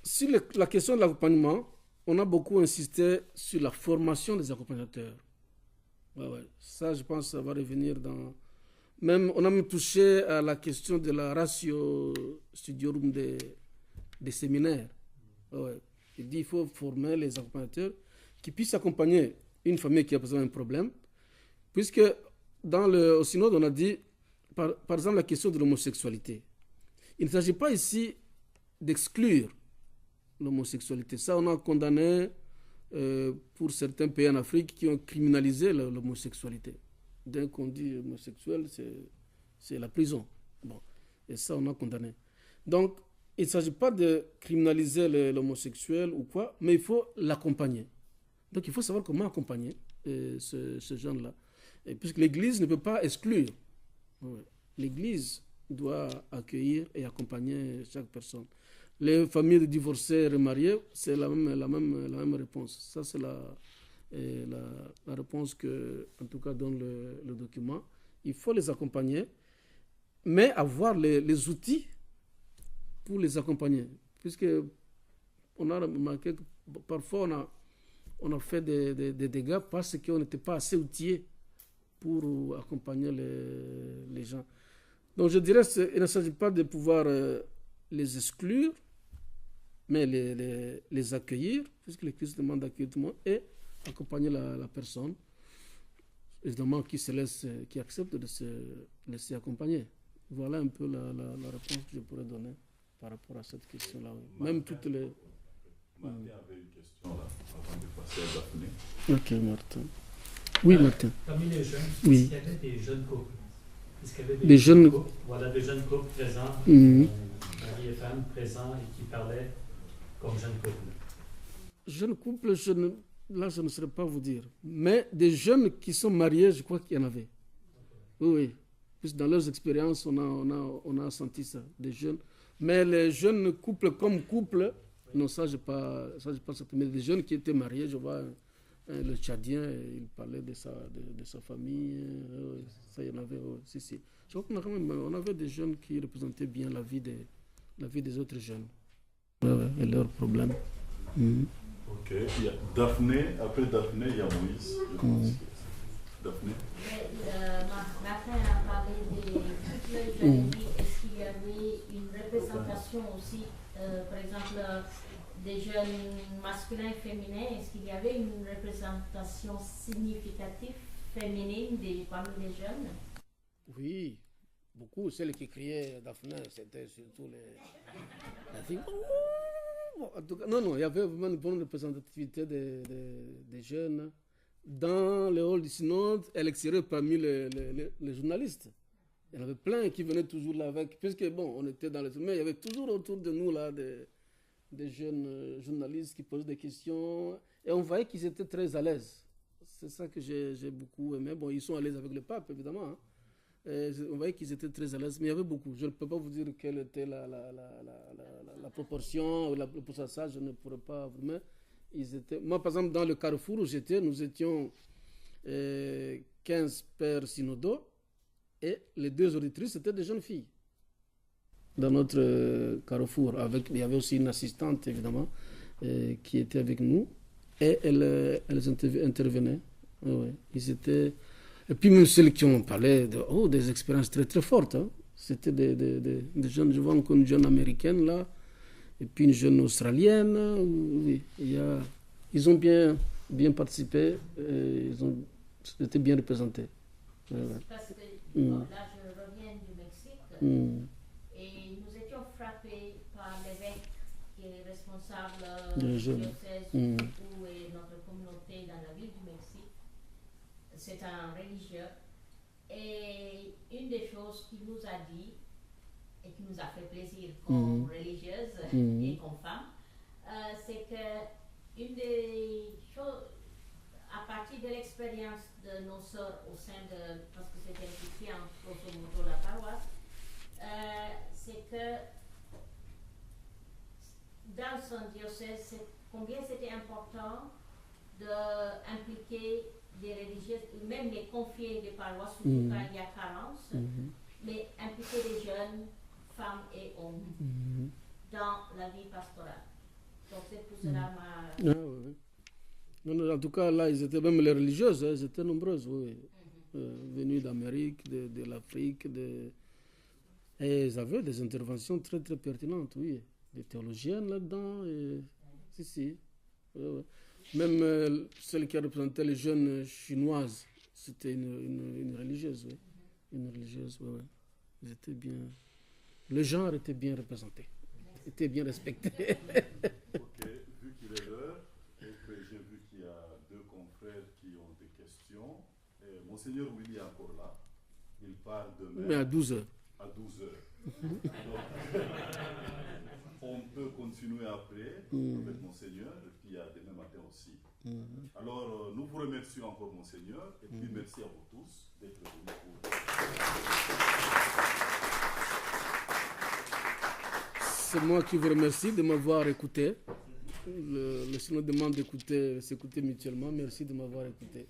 sur la question de l'accompagnement, on a beaucoup insisté sur la formation des accompagnateurs. Ouais. Ça, je pense, ça va revenir dans... Même, on a même touché à la question de la ratio studiorum des séminaires. Ouais. Il dit qu'il faut former les accompagnateurs qui puissent accompagner une famille qui a besoin d'un problème. Puisque au synode, on a dit, par exemple, la question de l'homosexualité. Il ne s'agit pas ici d'exclure l'homosexualité. Ça, on a condamné pour certains pays en Afrique qui ont criminalisé l'homosexualité. Dès qu'on dit homosexuel, c'est la prison. Bon. Et ça, on a condamné. Donc, il ne s'agit pas de criminaliser l'homosexuel ou quoi, mais il faut l'accompagner. Donc, il faut savoir comment accompagner ce jeune-là. Et puisque l'Église ne peut pas exclure. Ouais. L'Église doit accueillir et accompagner chaque personne. Les familles de divorcés et remariés, c'est la même réponse. Ça, c'est la réponse que, en tout cas, donne le document. Il faut les accompagner, mais avoir les outils pour les accompagner. Puisque on a remarqué que parfois, on a fait des dégâts parce qu'on n'était pas assez outillés pour accompagner les gens. Donc, je dirais qu'il ne s'agit pas de pouvoir les exclure, mais les accueillir, puisque le Christ demande d'accueillir tout le monde, et accompagner la personne, évidemment, qui accepte de se laisser accompagner. Voilà un peu la réponse que je pourrais donner par rapport à cette question-là. Même toutes les... Martin avait une question là, avant de passer à Daphné. Ok, Martin. Oui, Martin. Parmi les jeunes, oui. Est-ce qu'il y avait des jeunes couples? Est-ce qu'il y avait des jeunes couples? Voilà, des jeunes couples présents, mari et femme présents et qui parlaient comme jeunes couples. Jeunes couples, là, je ne saurais pas vous dire. Mais des jeunes qui sont mariés, je crois qu'il y en avait. Oui. Puisque dans leurs expériences, on a senti ça, des jeunes. Mais les jeunes couples comme couple, non, ça, je n'ai pas certain. Mais des jeunes qui étaient mariés, je vois le Tchadien, il parlait de sa famille. Ça, il y en avait. Si. Je crois qu'on avait des jeunes qui représentaient bien la vie des autres jeunes. Et leurs problèmes. Ok, il y a Daphné, après Daphné, il y a Moïse. Daphné. Martin a parlé des couples jeunes. Est-ce qu'il y avait une représentation aussi, par exemple, des jeunes masculins et féminins? Est-ce qu'il y avait une représentation significative féminine parmi les jeunes? Oui, beaucoup. Celles qui criaient Daphné, c'était surtout la fille. En tout cas, non, il y avait vraiment une bonne représentativité des jeunes dans le hall du synode et à l'extérieur parmi les journalistes. Il y en avait plein qui venaient toujours là avec, puisque on était dans le synode, mais il y avait toujours autour de nous là des jeunes journalistes qui posaient des questions et on voyait qu'ils étaient très à l'aise. C'est ça que j'ai beaucoup aimé. Ils sont à l'aise avec le pape, évidemment. Hein. On voyait qu'ils étaient très à l'aise, mais il y avait beaucoup. Je ne peux pas vous dire quelle était la proportion, la pourcentage, je ne pourrais pas vous dire. Moi, par exemple, dans le carrefour où j'étais, nous étions 15 pères synodaux Et les deux auditrices, c'était des jeunes filles. Dans notre carrefour, il y avait aussi une assistante, évidemment, qui était avec nous. Et elles intervenaient. Ouais. Et puis même celles qui ont parlé des expériences très très fortes. Hein. C'était des jeunes, je vois encore une jeune américaine là, et puis une jeune australienne. Oui. Ils ont bien participé, ils ont été bien représentés. Ouais. Parce que là je reviens du Mexique et nous étions frappés par l'évêque qui est responsable du diocèse où est notre communauté dans la ville du Mexique. C'est un religieux. Et une des choses qu'il nous a dit, et qui nous a fait plaisir comme religieuses et comme femmes, c'est que une des choses, à partir de l'expérience de nos sœurs au sein de, parce que c'était impliqué en grosso modo la paroisse, c'est que dans son diocèse, combien c'était important d'impliquer des religieuses, même les confier des paroisses, surtout quand il y a carence, mais impliquer des jeunes, femmes et hommes dans la vie pastorale. Donc c'est pour cela Non, en tout cas, là, ils étaient même les religieuses, elles étaient nombreuses, oui. Venues d'Amérique, de l'Afrique, et ils avaient des interventions très très pertinentes, oui. Des théologiennes là-dedans, si. Même celle qui a représenté les jeunes chinoises, c'était une religieuse, oui. Une religieuse, oui. Ils étaient bien... Le genre était bien représenté, était bien respecté. Ok, vu qu'il est l'heure, et que j'ai vu qu'il y a deux confrères qui ont des questions, Monseigneur Willy est encore là. Il part demain. Mais à 12h. À 12h. On peut continuer après avec Monseigneur, et puis il y a demain matin aussi. Alors, nous vous remercions encore, Monseigneur, et puis merci à vous tous d'être venus pour... C'est moi qui vous remercie de m'avoir écouté. Le synode demande s'écouter mutuellement. Merci de m'avoir écouté.